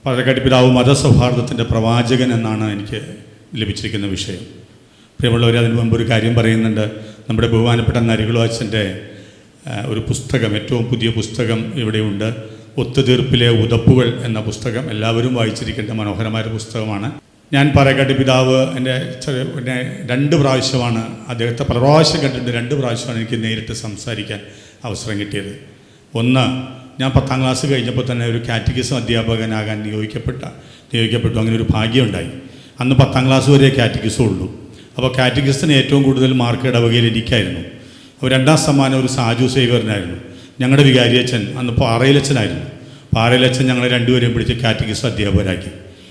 പാറക്കാട്ടി പിതാവ് മതസൗഹാർദ്ദത്തിൻ്റെ പ്രവാചകൻ എന്നാണ് എനിക്ക് ലഭിച്ചിരിക്കുന്ന വിഷയം. പ്രിയമുള്ളവർ, അതിന് മുമ്പ് ഒരു കാര്യം പറയുന്നുണ്ട്. നമ്മുടെ ബഹുമാനപ്പെട്ട നരികുള അച്ഛൻ്റെ ഒരു പുസ്തകം, ഏറ്റവും പുതിയ പുസ്തകം ഇവിടെയുണ്ട്. ഒത്തുതീർപ്പിലെ ഉതപ്പുകൾ എന്ന പുസ്തകം എല്ലാവരും വായിച്ചിരിക്കേണ്ട മനോഹരമായ പുസ്തകമാണ്. ഞാൻ പാറക്കാട്ടി പിതാവ് എന്നെ 2 പ്രാവശ്യമാണ് അദ്ദേഹത്തെ പല പ്രാവശ്യം കണ്ടിട്ട് 2 പ്രാവശ്യമാണ് എനിക്ക് നേരിട്ട് സംസാരിക്കാൻ അവസരം കിട്ടിയത്. ഒന്ന്, ഞാൻ 10ാം ക്ലാസ് കഴിഞ്ഞപ്പോൾ തന്നെ ഒരു കാറ്റഗിസം അധ്യാപകനാകാൻ നിയോഗിക്കപ്പെട്ടു. അങ്ങനെ ഒരു ഭാഗ്യമുണ്ടായി. അന്ന് 10ാം ക്ലാസ് വരെ കാറ്റഗിസം ഉള്ളൂ. അപ്പോൾ കാറ്റഗിസത്തിന് ഏറ്റവും കൂടുതൽ മാർക്ക് ഇടവകയിൽ എനിക്കായിരുന്നു. അപ്പോൾ 2ാം സമ്മാനം ഒരു സാജു സേവ്യറിനായിരുന്നു. ഞങ്ങളുടെ വികാരിയച്ഛൻ അന്ന് പാറയിലച്ഛനായിരുന്നു. പാറയിലച്ഛൻ ഞങ്ങളെ 2 പിടിച്ച് കാറ്റഗിസം അധ്യാപകരാക്കി.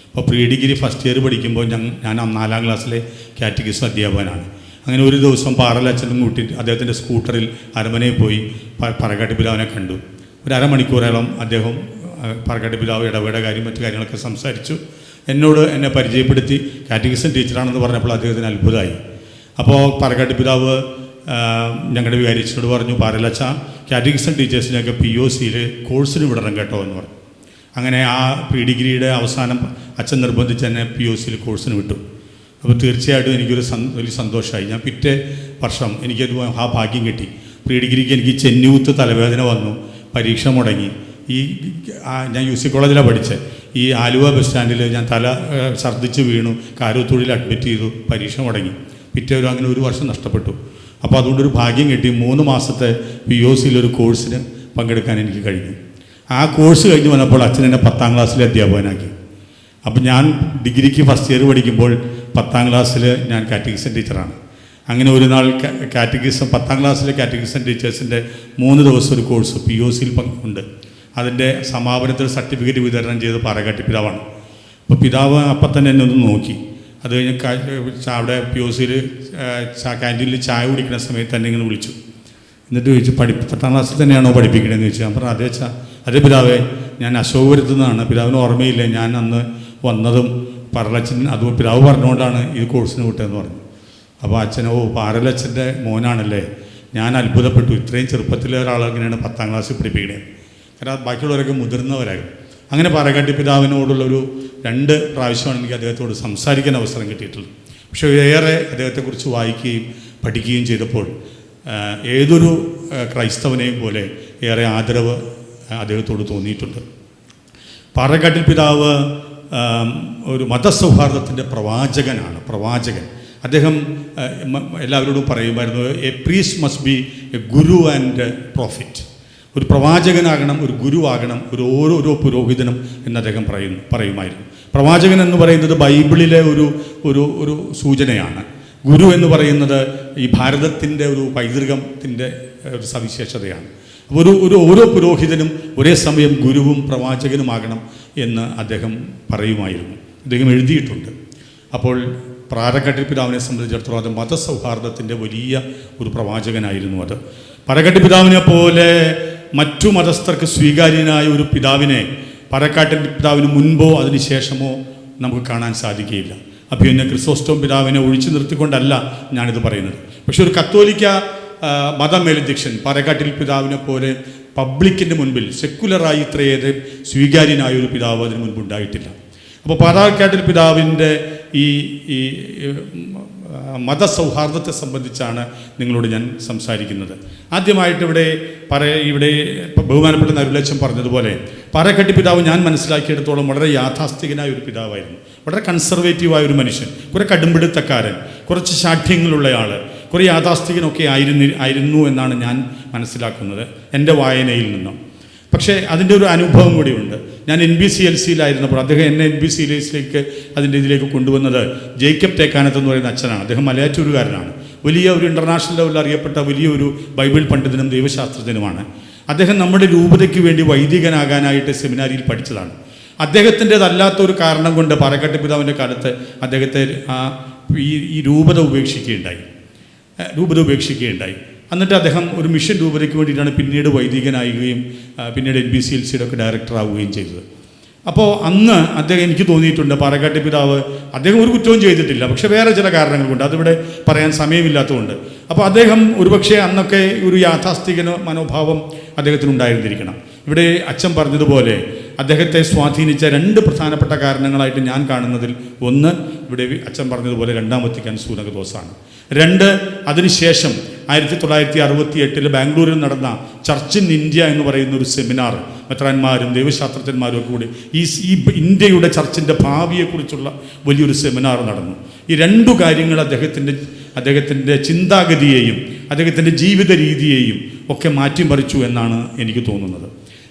അപ്പോൾ പ്രീ ഡിഗ്രി ഫസ്റ്റ് ഇയർ പഠിക്കുമ്പോൾ ഞാൻ 4ാം ക്ലാസ്സിലെ കാറ്റഗിസം അധ്യാപകനാണ്. അങ്ങനെ ഒരു ദിവസം പാറയിലച്ഛനും കൂട്ടി അദ്ദേഹത്തിൻ്റെ സ്കൂട്ടറിൽ അരമനയിൽ പോയി പാറക്കാട്ടി പിതാവിനെ കണ്ടു. ഒരു അരമണിക്കൂറോളം അദ്ദേഹം പാറക്കാട്ടി പിതാവ് ഇടവേടെ കാര്യം മറ്റു കാര്യങ്ങളൊക്കെ സംസാരിച്ചു. എന്നെ പരിചയപ്പെടുത്തി. കാറ്റഗിസം ടീച്ചറാണെന്ന് പറഞ്ഞപ്പോൾ അദ്ദേഹത്തിന് അത്ഭുതമായി. അപ്പോൾ പാറക്കാട്ടി പിതാവ് ഞങ്ങളുടെ വികാരിച്ചോട് പറഞ്ഞു, പാറയിലച്ഛ കാറ്റഗിസം ടീച്ചേഴ്സിനെയൊക്കെ POCയിൽ കോഴ്സിന് വിടണം കേട്ടോ എന്ന് പറഞ്ഞു. അങ്ങനെ ആ പ്രീ ഡിഗ്രിയുടെ അവസാനം അച്ഛൻ നിർബന്ധിച്ച് എന്നെ POCയിൽ കോഴ്സിന് വിട്ടു. അപ്പോൾ തീർച്ചയായിട്ടും എനിക്കൊരു വലിയ സന്തോഷമായി. ഞാൻ പിറ്റേ വർഷം എനിക്കൊരു ആ ഭാഗ്യം കിട്ടി. പ്രീ ഡിഗ്രിക്ക് എനിക്ക് ചെന്നിയൂത്ത് തലവേദന വന്നു, പരീക്ഷ മുടങ്ങി. ഞാൻ UC കോളേജിലാണ് പഠിച്ചത്. ഈ ആലുവ ബസ് സ്റ്റാൻഡിൽ ഞാൻ ഛർദ്ദിച്ച് വീണു, കാരൂത്തോടിൽ അഡ്മിറ്റ് ചെയ്തു, പരീക്ഷ മുടങ്ങി. അങ്ങനെ 1 വർഷം നഷ്ടപ്പെട്ടു. അപ്പോൾ അതുകൊണ്ടൊരു ഭാഗ്യം കിട്ടി. 3 മാസത്തെ POCയിലൊരു കോഴ്സിന് പങ്കെടുക്കാൻ എനിക്ക് കഴിഞ്ഞു. ആ കോഴ്സ് കഴിഞ്ഞ് വന്നപ്പോൾ അച്ഛൻ എന്നെ 10ാം ക്ലാസ്സിലെ അധ്യാപകനാക്കി. അപ്പം ഞാൻ ഡിഗ്രിക്ക് ഫസ്റ്റ് ഇയർ പഠിക്കുമ്പോൾ 10ാം ക്ലാസ്സിൽ ഞാൻ കാറ്റഗിസം ടീച്ചറാണ്. അങ്ങനെ ഒരു നാൾ കാറ്റഗിസം 10ാം ക്ലാസ്സിലെ കാറ്റഗിസം ടീച്ചേഴ്സിൻ്റെ 3 ദിവസം ഒരു കോഴ്സ് POCയിൽ ഉണ്ട്. അതിൻ്റെ സമാപനത്തിൽ സർട്ടിഫിക്കറ്റ് വിതരണം ചെയ്ത് പാറക്കാട്ടി പിതാവാണ്. അപ്പോൾ പിതാവ് അപ്പം തന്നെ എന്നെ ഒന്ന് നോക്കി. അത് കഴിഞ്ഞ് അവിടെ POCയിൽ ക്യാൻറ്റീനിൽ ചായ കുടിക്കുന്ന സമയത്ത് തന്നെ ഇങ്ങനെ വിളിച്ചു. എന്നിട്ട് ചോദിച്ചു, 10ാം ക്ലാസ്സിൽ തന്നെയാണോ പഠിപ്പിക്കണമെന്ന് ചോദിച്ചു. ഞാൻ പറഞ്ഞു, അതേ പിതാവേ, ഞാൻ അശോകപുരത്തുനിന്നാണ്. പിതാവിന് ഓർമ്മയില്ല ഞാൻ അന്ന് വന്നതും പാറലച്ഛൻ അത് പിതാവ് പറഞ്ഞുകൊണ്ടാണ് ഈ കോഴ്സിന് വിട്ടതെന്ന് പറഞ്ഞു. അപ്പോൾ അച്ഛൻ, പാറലച്ഛൻ്റെ മോനാണല്ലേ. ഞാൻ അത്ഭുതപ്പെട്ടു. ഇത്രയും ചെറുപ്പത്തിലെ ഒരാളെങ്ങനെയാണ് 10ാം ക്ലാസ്സിൽ പഠിപ്പിക്കണേ. കാരണം ബാക്കിയുള്ളവരൊക്കെ മുതിർന്നവരായിരുന്നു. അങ്ങനെ പാറക്കാട്ടി പിതാവിനോടുള്ളൊരു 2 പ്രാവശ്യമാണ് എനിക്ക് അദ്ദേഹത്തോട് സംസാരിക്കാൻ അവസരം കിട്ടിയിട്ടുള്ളത്. പക്ഷേ ഏറെ അദ്ദേഹത്തെക്കുറിച്ച് വായിക്കുകയും പഠിക്കുകയും ചെയ്തപ്പോൾ ഏതൊരു ക്രൈസ്തവനെയും പോലെ ഏറെ ആദരവ് അദ്ദേഹത്തോട് തോന്നിയിട്ടുണ്ട്. പാറക്കാട്ടി പിതാവ് ഒരു മതസൗഹാർദ്ദത്തിൻ്റെ പ്രവാചകൻ. അദ്ദേഹം എല്ലാവരോടും പറയുമായിരുന്നു, A priest must be A Guru and profit. ഒരു പ്രവാചകനാകണം, ഒരു ഗുരുവാകണം, ഓരോ പുരോഹിതനും എന്ന് അദ്ദേഹം പറയുമായിരുന്നു. പ്രവാചകൻ എന്ന് പറയുന്നത് ബൈബിളിലെ ഒരു സൂചനയാണ്. ഗുരു എന്ന് പറയുന്നത് ഈ ഭാരതത്തിൻ്റെ ഒരു പൈതൃകത്തിൻ്റെ ഒരു സവിശേഷതയാണ്. അപ്പോൾ ഓരോ പുരോഹിതനും ഒരേ സമയം ഗുരുവും പ്രവാചകനുമാകണം എന്ന് അദ്ദേഹം പറയുമായിരുന്നു. അദ്ദേഹം എഴുതിയിട്ടുണ്ട്. അപ്പോൾ പാറക്കാട്ടി പിതാവിനെ സംബന്ധിച്ചിടത്തോളം അത് മതസൗഹാർദ്ദത്തിൻ്റെ വലിയ ഒരു പ്രവാചകനായിരുന്നു. അത് പാറക്കാട്ടി പിതാവിനെ പോലെ മറ്റു മതസ്ഥർക്ക് സ്വീകാര്യനായ ഒരു പിതാവിനെ പാറക്കാട്ടി പിതാവിന് മുൻപോ അതിന് ശേഷമോ നമുക്ക് കാണാൻ സാധിക്കുകയില്ല. അപ്പോൾ പിന്നെ ക്രിസോസ്റ്റോം പിതാവിനെ ഒഴിച്ചു നിർത്തിക്കൊണ്ടല്ല ഞാനിത് പറയുന്നത്. പക്ഷെ ഒരു കത്തോലിക്ക മതമേലധ്യക്ഷൻ പാറക്കാട്ടിൽ പിതാവിനെ പോലെ പബ്ലിക്കിൻ്റെ മുൻപിൽ സെക്കുലറായി ഇത്രയേറെ സ്വീകാര്യനായ ഒരു പിതാവ് അതിന് മുൻപ് ഉണ്ടായിട്ടില്ല. അപ്പോൾ പാറക്കാട്ടിൽ പിതാവിൻ്റെ ഈ മതസൗഹാർദ്ദത്തെ സംബന്ധിച്ചാണ് നിങ്ങളോട് ഞാൻ സംസാരിക്കുന്നത്. ആദ്യമായിട്ട് ഇവിടെ ബഹുമാനപ്പെട്ട നരുലച്ചൻ പറഞ്ഞതുപോലെ പാറക്കാട്ടി പിതാവ് ഞാൻ മനസ്സിലാക്കിയെടുത്തോളം വളരെ യാഥാസ്ഥികനായ ഒരു പിതാവായിരുന്നു. വളരെ കൺസർവേറ്റീവായ ഒരു മനുഷ്യൻ, കുറേ കടുംപിടുത്തക്കാരൻ, കുറച്ച് ശാഠ്യങ്ങളുള്ളയാൾ, കുറേ യാഥാസ്ഥികനൊക്കെ ആയിരുന്നു എന്നാണ് ഞാൻ മനസ്സിലാക്കുന്നത് എൻ്റെ വായനയിൽ നിന്നും. പക്ഷേ അതിൻ്റെ ഒരു അനുഭവം കൂടിയുണ്ട്. ഞാൻ NBCLCയിലായിരുന്നപ്പോൾ അദ്ദേഹം എന്നെ NBCLCയിലേക്ക് ഇതിലേക്ക് കൊണ്ടുവന്നത് ജേക്കബ് തേക്കാനത്ത് എന്ന് പറയുന്ന അച്ഛനാണ്. അദ്ദേഹം മലയാറ്റൂരുകാരനാണ്. വലിയ ഒരു ഇൻ്റർനാഷണൽ ലെവലിൽ അറിയപ്പെട്ട വലിയൊരു ബൈബിൾ പണ്ഡിതനും ദൈവശാസ്ത്രജ്ഞനുമാണ്. അദ്ദേഹം നമ്മുടെ രൂപതയ്ക്ക് വേണ്ടി വൈദികനാകാനായിട്ട് സെമിനാരിയിൽ പഠിച്ചതാണ്. അദ്ദേഹത്തിൻ്റെതല്ലാത്ത ഒരു കാരണം കൊണ്ട് പാറക്കാട്ടി പിതാവിൻ്റെ കാലത്ത് അദ്ദേഹത്തെ ഈ രൂപത ഉപേക്ഷിക്കുകയുണ്ടായി. എന്നിട്ട് അദ്ദേഹം ഒരു മിഷൻ രൂപതയ്ക്ക് വേണ്ടിയിട്ടാണ് പിന്നീട് വൈദികനാവുകയും പിന്നീട് NBCLCയുടെ ഒക്കെ ഡയറക്ടറാവുകയും ചെയ്തത്. അപ്പോൾ അന്ന് എനിക്ക് തോന്നിയിട്ടുണ്ട് പാറക്കാട്ടി പിതാവ് അദ്ദേഹം ഒരു കുറ്റവും ചെയ്തിട്ടില്ല. പക്ഷേ വേറെ ചില കാരണങ്ങൾ കൊണ്ട് അതിവിടെ പറയാൻ സമയമില്ലാത്തതുകൊണ്ട് അപ്പോൾ അദ്ദേഹം ഒരുപക്ഷെ അന്നൊക്കെ ഒരു യാഥാസ്ഥിക മനോഭാവം അദ്ദേഹത്തിനുണ്ടായിരുന്നിരിക്കണം. ഇവിടെ അച്ഛൻ പറഞ്ഞതുപോലെ അദ്ദേഹത്തെ സ്വാധീനിച്ച രണ്ട് പ്രധാനപ്പെട്ട കാരണങ്ങളായിട്ട് ഞാൻ കാണുന്നതിൽ ഒന്ന്, ഇവിടെ അച്ഛൻ പറഞ്ഞതുപോലെ രണ്ടാം വത്തിക്കാൻ സൂനകദോസാണ്. രണ്ട്, അതിനുശേഷം 1968 ബാംഗ്ലൂരിൽ നടന്ന ചർച്ച് ഇൻ ഇന്ത്യ എന്ന് പറയുന്ന ഒരു സെമിനാർ മെത്രാന്മാരും ദൈവശാസ്ത്രജ്ഞന്മാരും ഒക്കെ കൂടി ഈ ഇന്ത്യയുടെ ചർച്ചിൻ്റെ ഭാവിയെക്കുറിച്ചുള്ള വലിയൊരു സെമിനാർ നടന്നു. ഈ രണ്ടു കാര്യങ്ങൾ അദ്ദേഹത്തിൻ്റെ ചിന്താഗതിയെയും അദ്ദേഹത്തിൻ്റെ ജീവിത രീതിയെയും ഒക്കെ മാറ്റിമറിച്ചു എന്നാണ് എനിക്ക് തോന്നുന്നത്.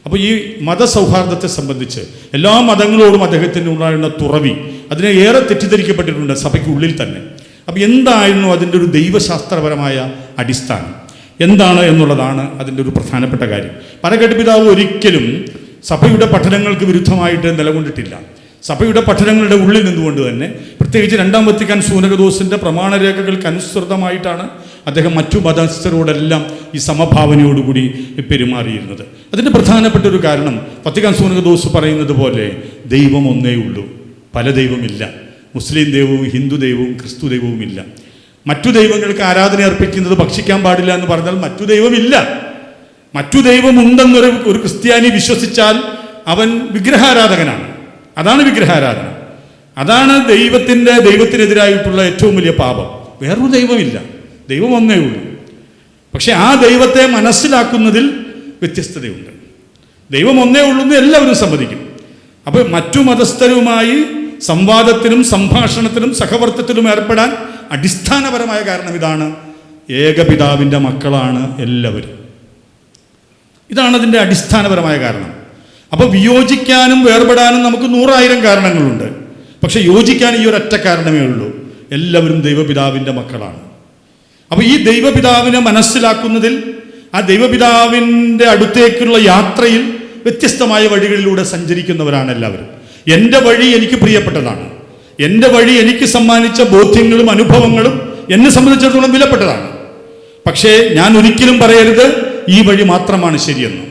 അപ്പോൾ ഈ മതസൗഹാർദ്ദത്തെ സംബന്ധിച്ച് എല്ലാ മതങ്ങളോടും അദ്ദേഹത്തിന് ഉണ്ടായിരുന്ന തുറവി അതിനെ ഏറെ തെറ്റിദ്ധരിക്കപ്പെട്ടിട്ടുണ്ട് സഭയ്ക്കുള്ളിൽ തന്നെ. അപ്പോൾ എന്തായിരുന്നു അതിൻ്റെ ഒരു ദൈവശാസ്ത്രപരമായ അടിസ്ഥാനം എന്താണ് എന്നുള്ളതാണ് അതിൻ്റെ ഒരു പ്രധാനപ്പെട്ട കാര്യം. പാറക്കാട്ട് പിതാവ് ഒരിക്കലും സഭയുടെ പഠനങ്ങൾക്ക് വിരുദ്ധമായിട്ട് നിലകൊണ്ടിട്ടില്ല. സഭയുടെ പഠനങ്ങളുടെ ഉള്ളിൽ നിന്നുകൊണ്ട് തന്നെ, പ്രത്യേകിച്ച് രണ്ടാം വത്തിക്കാൻ സൂനകദോസിൻ്റെ പ്രമാണരേഖകൾക്ക് അനുസൃതമായിട്ടാണ് അദ്ദേഹം മറ്റു മതസ്ഥരോടെല്ലാം ഈ സമഭാവനയോടുകൂടി പെരുമാറിയിരുന്നത്. അതിൻ്റെ പ്രധാനപ്പെട്ട ഒരു കാരണം വത്തിക്കാൻ സൂനകദോസ് പറയുന്നത് പോലെ ദൈവം ഒന്നേ ഉള്ളൂ, പല ദൈവമില്ല. മുസ്ലിം ദൈവവും ഹിന്ദു ദൈവവും ക്രിസ്തു ദൈവവുമില്ല. മറ്റു ദൈവങ്ങൾക്ക് ആരാധന അർപ്പിക്കുന്നത് ഭക്ഷിക്കാൻ പാടില്ല എന്ന് പറഞ്ഞാൽ മറ്റു ദൈവമില്ല. മറ്റു ദൈവമുണ്ടെന്നൊരു ക്രിസ്ത്യാനി വിശ്വസിച്ചാൽ അവൻ വിഗ്രഹാരാധകനാണ്. അതാണ് വിഗ്രഹാരാധന. അതാണ് ദൈവത്തിനെതിരായിട്ടുള്ള ഏറ്റവും വലിയ പാപം. വേറൊരു ദൈവമില്ല, ദൈവം ഒന്നേ ഉള്ളൂ. പക്ഷെ ആ ദൈവത്തെ മനസ്സിലാക്കുന്നതിൽ വ്യത്യസ്തതയുണ്ട്. ദൈവം ഒന്നേ ഉള്ളൂ എന്ന് എല്ലാവരും സമ്മതിക്കും. അപ്പോൾ മറ്റു മതസ്ഥരുമായി സംവാദത്തിനും സംഭാഷണത്തിനും സഹവർത്തത്തിലും ഏർപ്പെടാൻ അടിസ്ഥാനപരമായ കാരണം ഇതാണ്: ഏകപിതാവിൻ്റെ മക്കളാണ് എല്ലാവരും. ഇതാണ് അതിൻ്റെ അടിസ്ഥാനപരമായ കാരണം. അപ്പോൾ വിയോജിക്കാനും വേർപെടാനും നമുക്ക് 100,000 കാരണങ്ങളുണ്ട്. പക്ഷെ യോജിക്കാൻ ഈ ഒരൊറ്റ കാരണമേ ഉള്ളൂ: എല്ലാവരും ദൈവപിതാവിൻ്റെ മക്കളാണ്. അപ്പോൾ ഈ ദൈവപിതാവിനെ മനസ്സിലാക്കുന്നതിൽ, ആ ദൈവപിതാവിൻ്റെ അടുത്തേക്കുള്ള യാത്രയിൽ വ്യത്യസ്തമായ വഴികളിലൂടെ സഞ്ചരിക്കുന്നവരാണ് എല്ലാവരും. എൻ്റെ വഴി എനിക്ക് പ്രിയപ്പെട്ടതാണ്. എൻ്റെ വഴി എനിക്ക് സമ്മാനിച്ച ബോധ്യങ്ങളും അനുഭവങ്ങളും എന്നെ സംബന്ധിച്ചിടത്തോളം വിലപ്പെട്ടതാണ്. പക്ഷേ ഞാൻ ഒരിക്കലും പറയരുത് ഈ വഴി മാത്രമാണ് ശരിയെന്ന്.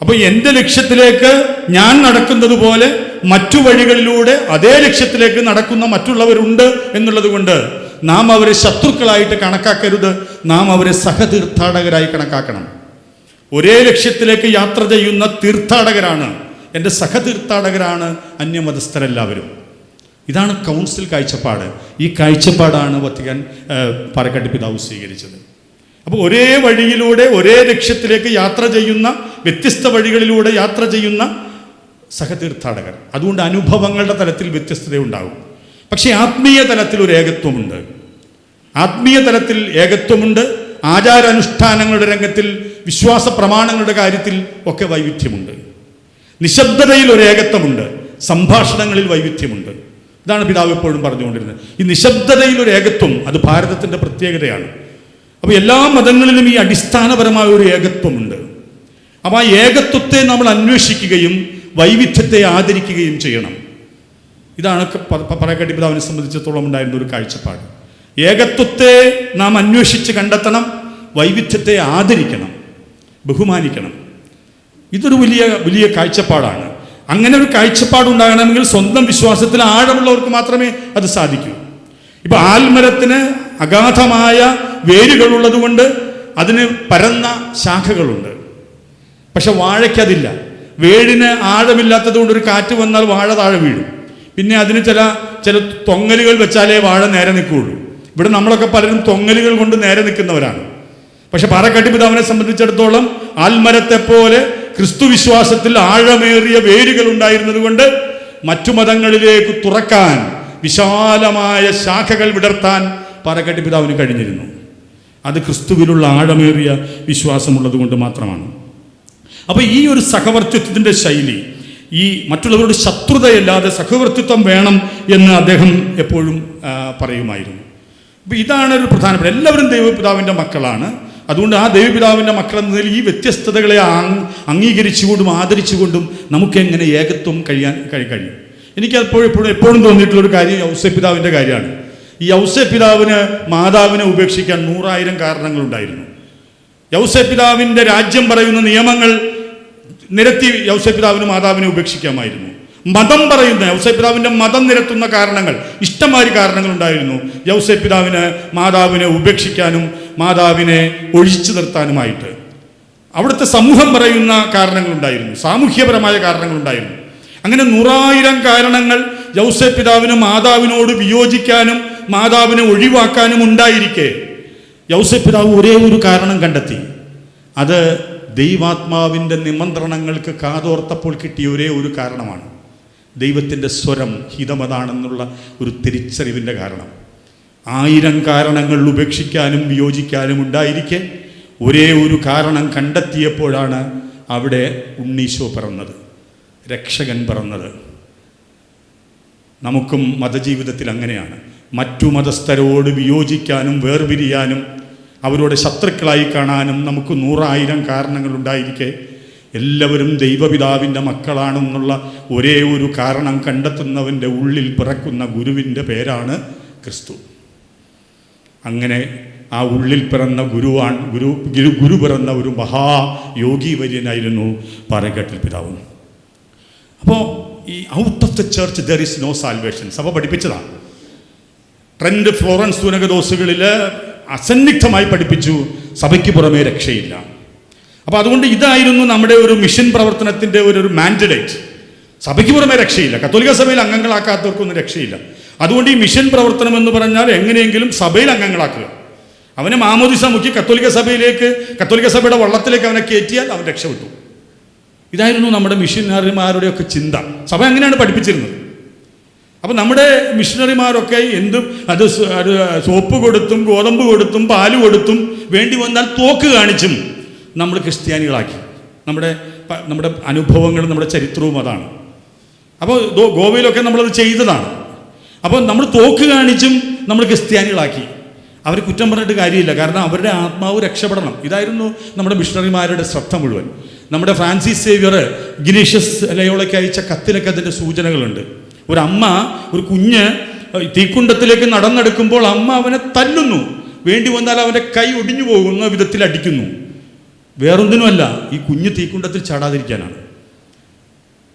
അപ്പോൾ എൻ്റെ ലക്ഷ്യത്തിലേക്ക് ഞാൻ നടക്കുന്നത് പോലെ മറ്റു വഴികളിലൂടെ അതേ ലക്ഷ്യത്തിലേക്ക് നടക്കുന്ന മറ്റുള്ളവരുണ്ട് എന്നുള്ളത് കൊണ്ട് നാം അവരെ ശത്രുക്കളായിട്ട് കണക്കാക്കരുത്, നാം അവരെ സഹതീർത്ഥാടകരായി കണക്കാക്കണം. ഒരേ ലക്ഷ്യത്തിലേക്ക് യാത്ര ചെയ്യുന്ന തീർത്ഥാടകരാണ്, എൻ്റെ സഹതീർത്ഥാടകരാണ് അന്യമതസ്ഥരെല്ലാവരും. ഇതാണ് കൗൺസിൽ കാഴ്ചപ്പാട്. ഈ കാഴ്ചപ്പാടാണ് വത്തിക്കാൻ പാറക്കാട്ട് പിതാവ് സ്വീകരിച്ചത്. അപ്പോൾ ഒരേ വഴിയിലൂടെ ഒരേ ലക്ഷ്യത്തിലേക്ക് യാത്ര ചെയ്യുന്ന, വ്യത്യസ്ത വഴികളിലൂടെ യാത്ര ചെയ്യുന്ന സഹതീർത്ഥാടകർ. അതുകൊണ്ട് അനുഭവങ്ങളുടെ തലത്തിൽ വ്യത്യസ്തതയുണ്ടാകും. പക്ഷേ ആത്മീയ തലത്തിൽ ഒരു ഏകത്വമുണ്ട്. ആത്മീയ തലത്തിൽ ഏകത്വമുണ്ട്. ആചാരാനുഷ്ഠാനങ്ങളുടെ രംഗത്തിൽ, വിശ്വാസ പ്രമാണങ്ങളുടെ കാര്യത്തിൽ ഒക്കെ വൈവിധ്യമുണ്ട്. നിശബ്ദതയിൽ ഒരു ഏകത്വമുണ്ട്. സംഭാഷണങ്ങളിൽ വൈവിധ്യമുണ്ട്. ഇതാണ് പിതാവ് എപ്പോഴും പറഞ്ഞുകൊണ്ടിരുന്നത്. ഈ നിശബ്ദതയിൽ ഒരു ഏകത്വം, അത് ഭാരതത്തിൻ്റെ പ്രത്യേകതയാണ്. അപ്പോൾ എല്ലാ മതങ്ങളിലും ഈ അടിസ്ഥാനപരമായ ഒരു ഏകത്വമുണ്ട്. അപ്പോൾ ആ ഏകത്വത്തെ നമ്മൾ അന്വേഷിക്കുകയും വൈവിധ്യത്തെ ആദരിക്കുകയും ചെയ്യണം. ഇതാണ് പാറക്കാട്ട് പിതാവിനെ സംബന്ധിച്ചിടത്തോളം ഉണ്ടായിരുന്ന ഒരു കാഴ്ചപ്പാട്. ഏകത്വത്തെ നാം അന്വേഷിച്ച് കണ്ടെത്തണം, വൈവിധ്യത്തെ ആദരിക്കണം, ബഹുമാനിക്കണം. ഇതൊരു വലിയ വലിയ കാഴ്ചപ്പാടാണ്. അങ്ങനെ ഒരു കാഴ്ചപ്പാടുണ്ടാകണമെങ്കിൽ സ്വന്തം വിശ്വാസത്തിൽ ആഴമുള്ളവർക്ക് മാത്രമേ അത് സാധിക്കൂ. ഇപ്പം ആൽമരത്തിന് അഗാധമായ വേരുകളുള്ളത് കൊണ്ട് അതിന് പരന്ന ശാഖകളുണ്ട്. പക്ഷെ വാഴയ്ക്കതില്ല. വേരിന് ആഴമില്ലാത്തത് കൊണ്ട് ഒരു കാറ്റ് വന്നാൽ വാഴ താഴെ വീഴും. പിന്നെ അതിന് ചില തൊങ്ങലുകൾ വെച്ചാലേ വാഴ നേരെ നിൽക്കുകയുള്ളൂ. ഇവിടെ നമ്മളൊക്കെ പലരും തൊങ്ങലുകൾ കൊണ്ട് നേരെ നിൽക്കുന്നവരാണ്. പക്ഷെ പാറക്കാട്ട് പിതാവിനെ സംബന്ധിച്ചിടത്തോളം ആൽമരത്തെ പോലെ ക്രിസ്തു വിശ്വാസത്തിൽ ആഴമേറിയ വേരുകൾ ഉണ്ടായിരുന്നത് കൊണ്ട് മറ്റു മതങ്ങളിലേക്ക് തുറക്കാൻ, വിശാലമായ ശാഖകൾ വിടർത്താൻ പാറക്കാട്ട് പിതാവിന് കഴിഞ്ഞിരുന്നു. അത് ക്രിസ്തുവിലുള്ള ആഴമേറിയ വിശ്വാസമുള്ളത് കൊണ്ട് മാത്രമാണ്. അപ്പോൾ ഈ ഒരു സഹവർത്തിത്വത്തിൻ്റെ ശൈലി, ഈ മറ്റുള്ളവരോട് ശത്രുതയല്ലാതെ സഹവർത്തിത്വം വേണം എന്ന് അദ്ദേഹം എപ്പോഴും പറയുമായിരുന്നു. അപ്പോൾ ഇതാണ് ഒരു പ്രധാനപ്പെട്ട, എല്ലാവരും ദൈവപിതാവിൻ്റെ മക്കളാണ്. അതുകൊണ്ട് ആ ദൈവപിതാവിൻ്റെ മക്കളെന്നതിൽ ഈ വ്യത്യസ്തതകളെ അംഗീകരിച്ചുകൊണ്ടും ആദരിച്ചുകൊണ്ടും നമുക്കെങ്ങനെ ഏകത്വം കഴിയും. എനിക്ക് എപ്പോഴും തോന്നിയിട്ടുള്ളൊരു കാര്യം യൗസേപ്പിതാവിൻ്റെ കാര്യമാണ്. ഈ യൗസേപ്പിതാവിന് മാതാവിനെ ഉപേക്ഷിക്കാൻ 100,000 കാരണങ്ങളുണ്ടായിരുന്നു. യൗസേപ്പിതാവിൻ്റെ രാജ്യം പറയുന്ന നിയമങ്ങൾ നിരത്തി യൗസേപ്പിതാവിന് മാതാവിനെ ഉപേക്ഷിക്കാമായിരുന്നു. മതം പറയുന്ന യൗസേപ്പിതാവിൻ്റെ മതം നിരത്തുന്ന കാരണങ്ങൾ, ഇഷ്ടംമാതിരി കാരണങ്ങളുണ്ടായിരുന്നു യൗസേപ്പിതാവിന് മാതാവിനെ ഉപേക്ഷിക്കാനും മാതാവിനെ ഒഴിച്ചു നിർത്താനുമായിട്ട്. അവിടുത്തെ സമൂഹം പറയുന്ന കാരണങ്ങളുണ്ടായിരുന്നു, സാമൂഹ്യപരമായ കാരണങ്ങളുണ്ടായിരുന്നു. അങ്ങനെ 100,000 കാരണങ്ങൾ യൗസേപ്പ് പിതാവിന് മാതാവിനോട് വിയോജിക്കാനും മാതാവിനെ ഒഴിവാക്കാനും ഉണ്ടായിരിക്കെ യൗസേപ്പ് പിതാവ് ഒരേ ഒരു കാരണം കണ്ടെത്തി. അത് ദൈവാത്മാവിൻ്റെ നിമന്ത്രണങ്ങൾക്ക് കാതോർത്തപ്പോൾ കിട്ടിയ ഒരേ ഒരു കാരണമാണ്. ദൈവത്തിൻ്റെ സ്വരം ഹിതമതാണെന്നുള്ള ഒരു തിരിച്ചറിവിൻ്റെ കാരണം. 1000 കാരണങ്ങൾ ഉപേക്ഷിക്കാനും വിയോജിക്കാനും ഉണ്ടായിരിക്കെ ഒരേ ഒരു കാരണം കണ്ടെത്തിയപ്പോഴാണ് അവിടെ ഉണ്ണീശോ പിറന്നത്, രക്ഷകൻ പിറന്നത്. നമുക്കും മതജീവിതത്തിൽ അങ്ങനെയാണ്. മറ്റു മതസ്ഥരോട് വിയോജിക്കാനും വേർപിരിയാനും അവരോട് ശത്രുക്കളായി കാണാനും നമുക്ക് 100,000 കാരണങ്ങളുണ്ടായിരിക്കെ എല്ലാവരും ദൈവപിതാവിൻ്റെ മക്കളാണെന്നുള്ള ഒരേ ഒരു കാരണം കണ്ടെത്തുന്നവൻ്റെ ഉള്ളിൽ പിറക്കുന്ന ഗുരുവിൻ്റെ പേരാണ് ക്രിസ്തു. അങ്ങനെ ആ ഉള്ളിൽ പിറന്ന ഗുരു പിറന്ന ഒരു മഹായോഗീവര്യനായിരുന്നു പാറേക്കാട്ടിൽ പിതാവ്. അപ്പോൾ ഈ out of the church there is no salvation സഭ പഠിപ്പിച്ചതാണ്. ട്രെൻഡ് ഫ്ലോറൻസ് സൂനകദോസുകളിൽ അസന്നിഗ്ധമായി പഠിപ്പിച്ചു, സഭയ്ക്ക് പുറമേ രക്ഷയില്ല. അപ്പോൾ അതുകൊണ്ട് ഇതായിരുന്നു നമ്മുടെ ഒരു മിഷൻ പ്രവർത്തനത്തിൻ്റെ ഒരു മാൻഡേറ്റ്. സഭയ്ക്ക് പുറമേ രക്ഷയില്ല, കത്തോലിക്ക സഭയിൽ അംഗങ്ങളാക്കാത്തവർക്കൊന്നും രക്ഷയില്ല. അതുകൊണ്ട് ഈ മിഷൻ പ്രവർത്തനം എന്ന് പറഞ്ഞാൽ എങ്ങനെയെങ്കിലും സഭയിൽ അംഗങ്ങളാക്കുക. അവനെ മാമോദിസ മുക്കി കത്തോലിക്ക സഭയിലേക്ക്, കത്തോലിക്ക സഭയുടെ വള്ളത്തിലേക്ക് അവനെ കയറ്റിയാൽ അവൻ രക്ഷപ്പെട്ടു. ഇതായിരുന്നു നമ്മുടെ മിഷനറിമാരുടെയൊക്കെ ചിന്ത. സഭ അങ്ങനെയാണ് പഠിപ്പിച്ചിരുന്നത്. അപ്പോൾ നമ്മുടെ മിഷണറിമാരൊക്കെ അത് സോപ്പ് കൊടുത്തും ഗോതമ്പ് കൊടുത്തും പാല് കൊടുത്തും വേണ്ടി വന്നാൽ തോക്ക് കാണിച്ചും നമ്മൾ ക്രിസ്ത്യാനികളാക്കി. നമ്മുടെ അനുഭവങ്ങളും നമ്മുടെ ചരിത്രവും അതാണ്. അപ്പോൾ ഗോവയിലൊക്കെ നമ്മളത് ചെയ്തതാണ്. അപ്പോൾ നമ്മൾ തോക്ക് കാണിച്ചും നമ്മൾ ക്രിസ്ത്യാനികളാക്കി. അവർ കുറ്റം പറഞ്ഞിട്ട് കാര്യമില്ല, കാരണം അവരുടെ ആത്മാവ് രക്ഷപ്പെടണം. ഇതായിരുന്നു നമ്മുടെ മിഷണറിമാരുടെ ശ്രദ്ധ മുഴുവൻ. നമ്മുടെ ഫ്രാൻസിസ് സേവ്യർ ഇഗ്നേഷ്യസ് ലയോളയ്ക്ക് അയച്ച കത്തിലൊക്കെ അതിൻ്റെ സൂചനകളുണ്ട്. ഒരു അമ്മ ഒരു കുഞ്ഞ് തീക്കുണ്ടത്തിലേക്ക് നടന്നെടുക്കുമ്പോൾ അമ്മ അവനെ തല്ലുന്നു, വേണ്ടി വന്നാൽ അവൻ്റെ കൈ ഒടിഞ്ഞു പോകുന്ന വിധത്തിൽ അടിക്കുന്നു. വേറൊന്നിനുമല്ല, ഈ കുഞ്ഞ് തീക്കുണ്ടത്തിൽ ചാടാതിരിക്കാനാണ്.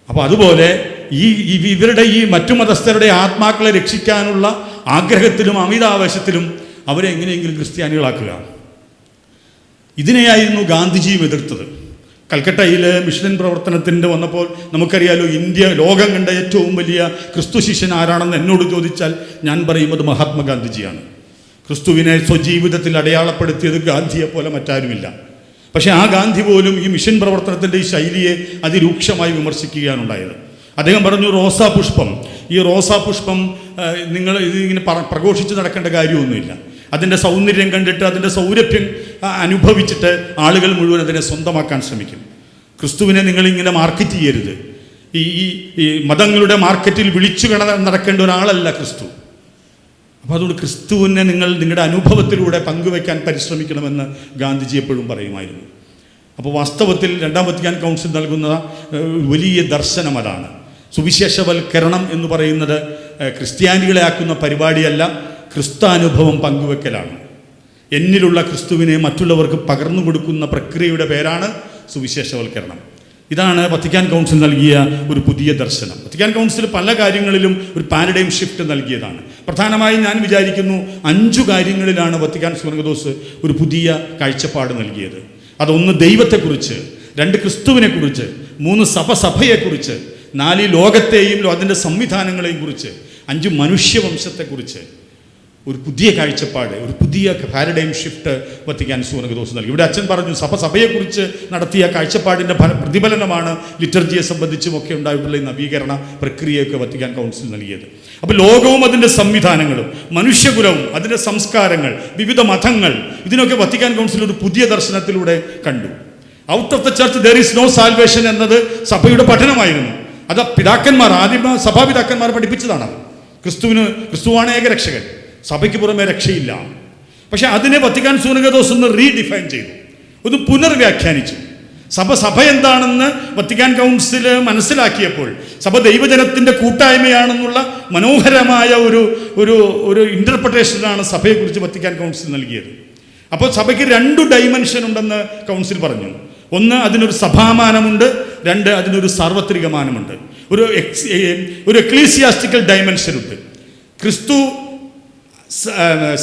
അപ്പോൾ അതുപോലെ ഇവരുടെ ഈ മറ്റു മതസ്ഥരുടെ ആത്മാക്കളെ രക്ഷിക്കാനുള്ള ആഗ്രഹത്തിലും അമിതാവേശത്തിലും അവരെ എങ്ങനെയെങ്കിലും ക്രിസ്ത്യാനികളാക്കുക. ഇതിനെയായിരുന്നു ഗാന്ധിജിയും എതിർത്തത്. കൽക്കട്ടയിൽ മിഷൻ പ്രവർത്തനത്തിൻ്റെ വന്നപ്പോൾ നമുക്കറിയാലോ, ലോകം കണ്ട ഏറ്റവും വലിയ ക്രിസ്തു ശിഷ്യൻ ആരാണെന്ന് എന്നോട് ചോദിച്ചാൽ ഞാൻ പറയും അത് മഹാത്മാഗാന്ധിജിയാണ്. ക്രിസ്തുവിനെ സ്വജീവിതത്തിൽ അടയാളപ്പെടുത്തിയത് ഗാന്ധിയെ പോലെ മറ്റാരുമില്ല. പക്ഷേ ആ ഗാന്ധി പോലും ഈ മിഷൻ പ്രവർത്തനത്തിൻ്റെ ഈ ശൈലിയെ അതിരൂക്ഷമായി വിമർശിക്കുകയാണ് ഉണ്ടായത്. അദ്ദേഹം പറഞ്ഞു, റോസാപുഷ്പം, ഈ റോസാപുഷ്പം നിങ്ങൾ ഇതിങ്ങനെ പ്രഘോഷിച്ച് നടക്കേണ്ട കാര്യമൊന്നുമില്ല. അതിൻ്റെ സൗന്ദര്യം കണ്ടിട്ട് അതിൻ്റെ സൗരഭ്യം അനുഭവിച്ചിട്ട് ആളുകൾ മുഴുവൻ അതിനെ സ്വന്തമാക്കാൻ ശ്രമിക്കും. ക്രിസ്തുവിനെ നിങ്ങളിങ്ങനെ മാർക്കറ്റ് ചെയ്യരുത്. ഈ മതങ്ങളുടെ മാർക്കറ്റിൽ വിളിച്ചു നടക്കേണ്ട ഒരാളല്ല ക്രിസ്തു. അപ്പോൾ അതുകൊണ്ട് ക്രിസ്തുവിനെ നിങ്ങളുടെ അനുഭവത്തിലൂടെ പങ്കുവയ്ക്കാൻ പരിശ്രമിക്കണമെന്ന് ഗാന്ധിജി എപ്പോഴും പറയുമായിരുന്നു. അപ്പോൾ വാസ്തവത്തിൽ രണ്ടാം വത്തിക്കാൻ കൗൺസിൽ നൽകുന്ന വലിയ ദർശനം അതാണ്. സുവിശേഷവൽക്കരണം എന്ന് പറയുന്നത് ക്രിസ്ത്യാനികളെ ആക്കുന്ന പരിപാടിയല്ല, ക്രിസ്താനുഭവം പങ്കുവെക്കലാണ്. എന്നിലുള്ള ക്രിസ്തുവിനെ മറ്റുള്ളവർക്ക് പകർന്നു കൊടുക്കുന്ന പ്രക്രിയയുടെ പേരാണ് സുവിശേഷവൽക്കരണം. ഇതാണ് വത്തിക്കാൻ കൗൺസിൽ നൽകിയ ഒരു പുതിയ ദർശനം. വത്തിക്കാൻ കൗൺസിൽ പല കാര്യങ്ങളിലും ഒരു പാരഡൈം ഷിഫ്റ്റ് നൽകിയതാണ്. പ്രധാനമായും ഞാൻ വിചാരിക്കുന്നു 5 കാര്യങ്ങളിലാണ് വത്തിക്കാൻ സുനകദോസ് ഒരു പുതിയ കാഴ്ചപ്പാട് നൽകിയത്. അതൊന്ന് ദൈവത്തെക്കുറിച്ച്, 2 ക്രിസ്തുവിനെക്കുറിച്ച്, 3 സഭയെക്കുറിച്ച്, 4 ലോകത്തെയും അതിൻ്റെ സംവിധാനങ്ങളെയും കുറിച്ച്, 5 മനുഷ്യവംശത്തെക്കുറിച്ച് ഒരു പുതിയ കാഴ്ചപ്പാട്, ഒരു പുതിയ പാരഡൈം ഷിഫ്റ്റ് വത്തിക്കാൻ സുനകദോസ് നൽകി. ഇവിടെ അച്ഛൻ പറഞ്ഞു, സഭയെക്കുറിച്ച് നടത്തിയ കാഴ്ചപ്പാടിൻ്റെ പ്രതിഫലനമാണ് ലിറ്റർജിയെ സംബന്ധിച്ചുമൊക്കെ ഉണ്ടായിട്ടുള്ള ഈ നവീകരണ പ്രക്രിയയൊക്കെ വത്തിക്കാൻ കൗൺസിൽ നൽകിയത്. അപ്പോൾ ലോകവും അതിൻ്റെ സംവിധാനങ്ങളും മനുഷ്യകുലവും അതിൻ്റെ സംസ്കാരങ്ങൾ, വിവിധ മതങ്ങൾ, ഇതിനൊക്കെ വത്തിക്കാൻ കൗൺസിൽ ഒരു പുതിയ ദർശനത്തിലൂടെ കണ്ടു. Out of the church there is no salvation എന്നത് സഭയുടെ പഠനമായിരുന്നു. അത് ആദിമ സഭാപിതാക്കന്മാർ പഠിപ്പിച്ചതാണ്. ക്രിസ്തുവാണ് ഏകരക്ഷകൻ, സഭയ്ക്ക് പുറമെ രക്ഷയില്ല. പക്ഷെ അതിനെ വത്തിക്കാൻ സുനകദോസ് ഒന്ന് റീഡിഫൈൻ ചെയ്തു, ഒന്ന് പുനർവ്യാഖ്യാനിച്ചു. സഭ എന്താണെന്ന് വത്തിക്കാൻ കൗൺസിൽ മനസ്സിലാക്കിയപ്പോൾ സഭ ദൈവജനത്തിൻ്റെ കൂട്ടായ്മയാണെന്നുള്ള മനോഹരമായ ഒരു ഇൻ്റർപ്രിട്ടേഷനാണ് സഭയെക്കുറിച്ച് വത്തിക്കാൻ കൗൺസിൽ നൽകിയത്. അപ്പോൾ സഭയ്ക്ക് 2 ഡൈമെൻഷൻ ഉണ്ടെന്ന് കൗൺസിൽ പറഞ്ഞു. ഒന്ന്, അതിനൊരു സഭാമാനമുണ്ട്. 2, അതിനൊരു സാർവത്രികമാനമുണ്ട്. ഒരു എക്ലീസിയാസ്റ്റിക്കൽ ഡൈമെൻഷൻ ഉണ്ട്.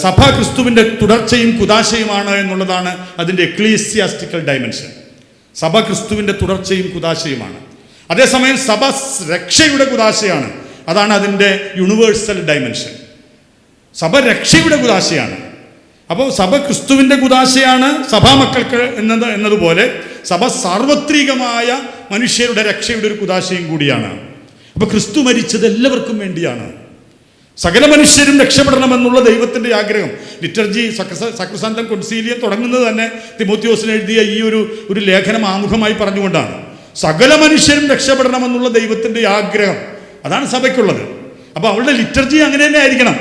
സഭ ക്രിസ്തുവിൻ്റെ തുടർച്ചയും കുദാശയുമാണ് എന്നുള്ളതാണ് അതിൻ്റെ എക്ലീസിയാസ്റ്റിക്കൽ ഡൈമെൻഷൻ. സഭ ക്രിസ്തുവിൻ്റെ തുടർച്ചയും കുദാശയുമാണ്. അതേസമയം സഭ രക്ഷയുടെ കുദാശയാണ്. അതാണ് അതിൻ്റെ യൂണിവേഴ്സൽ ഡൈമെൻഷൻ. സഭ രക്ഷയുടെ കുദാശയാണ്. അപ്പോൾ സഭ ക്രിസ്തുവിൻ്റെ കുദാശയാണ് സഭാമക്കൾക്ക് എന്നതുപോലെ സഭ സാർവത്രികമായ മനുഷ്യരുടെ രക്ഷയുടെ ഒരു കുദാശയും കൂടിയാണ്. അപ്പോൾ ക്രിസ്തു മരിച്ചത് എല്ലാവർക്കും വേണ്ടിയാണ്. സകല മനുഷ്യരും രക്ഷപ്പെടണമെന്നുള്ള ദൈവത്തിൻ്റെ ആഗ്രഹം. ലിറ്റർജി സക്രസാന്തം കൊൻസീലിയം തുടങ്ങുന്നത് തന്നെ തിമോത്തിയോസിന് എഴുതിയ ഈ ഒരു ലേഖനം ആമുഖമായി പറഞ്ഞുകൊണ്ടാണ്. സകല മനുഷ്യരും രക്ഷപ്പെടണമെന്നുള്ള ദൈവത്തിൻ്റെ ആഗ്രഹം, അതാണ് സഭയ്ക്കുള്ളത്. അപ്പോൾ അവളുടെ ലിറ്റർജി അങ്ങനെ തന്നെ ആയിരിക്കണം.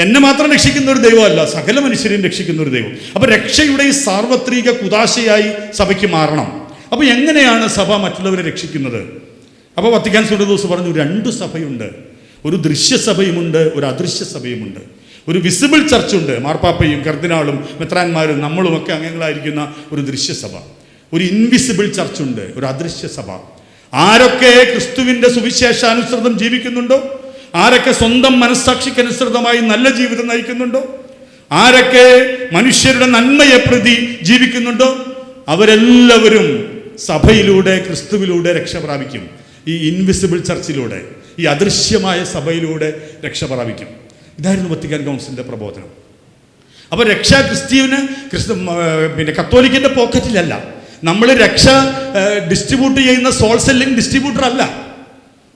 എന്നെ മാത്രം രക്ഷിക്കുന്ന ഒരു ദൈവമല്ല, സകല മനുഷ്യരെയും രക്ഷിക്കുന്ന ഒരു ദൈവം. അപ്പോൾ രക്ഷയുടെ ഈ സാർവത്രിക കുദാശയായി സഭയ്ക്ക് മാറണം. അപ്പോൾ എങ്ങനെയാണ് സഭ മറ്റുള്ളവരെ രക്ഷിക്കുന്നത്? അപ്പോൾ വത്തിക്കാൻ സുനദോസ് പറഞ്ഞു, രണ്ട് സഭയുണ്ട്. ഒരു ദൃശ്യസഭയുമുണ്ട്, ഒരു അദൃശ്യ സഭയുമുണ്ട്. ഒരു വിസിബിൾ ചർച്ചുണ്ട്, മാർപ്പാപ്പയും കർദിനാളും മെത്രാന്മാരും നമ്മളുമൊക്കെ അംഗങ്ങളായിരിക്കുന്ന ഒരു ദൃശ്യസഭ. ഒരു ഇൻവിസിബിൾ ചർച്ചുണ്ട്, ഒരു അദൃശ്യ സഭ. ആരൊക്കെ ക്രിസ്തുവിൻ്റെ സുവിശേഷാനുസൃതം ജീവിക്കുന്നുണ്ടോ, ആരൊക്കെ സ്വന്തം മനസ്സാക്ഷിക്കനുസൃതമായി നല്ല ജീവിതം നയിക്കുന്നുണ്ടോ, ആരൊക്കെ മനുഷ്യരുടെ നന്മയെ പ്രതി ജീവിക്കുന്നുണ്ടോ, അവരെല്ലാവരും സഭയിലൂടെ ക്രിസ്തുവിലൂടെ രക്ഷ പ്രാപിക്കും. ഈ ഇൻവിസിബിൾ ചർച്ചിലൂടെ, ഈ അദൃശ്യമായ സഭയിലൂടെ രക്ഷ പ്രാപിക്കും. ഇതായിരുന്നു വത്തിക്കാൻ കൗൺസിലിൻ്റെ പ്രബോധനം. അപ്പോൾ രക്ഷ പിന്നെ കത്തോലിക്കിൻ്റെ പോക്കറ്റിലല്ല. നമ്മൾ രക്ഷ ഡിസ്ട്രിബ്യൂട്ട് ചെയ്യുന്ന സോൾ സെല്ലിംഗ് ഡിസ്ട്രിബ്യൂട്ടർ അല്ല.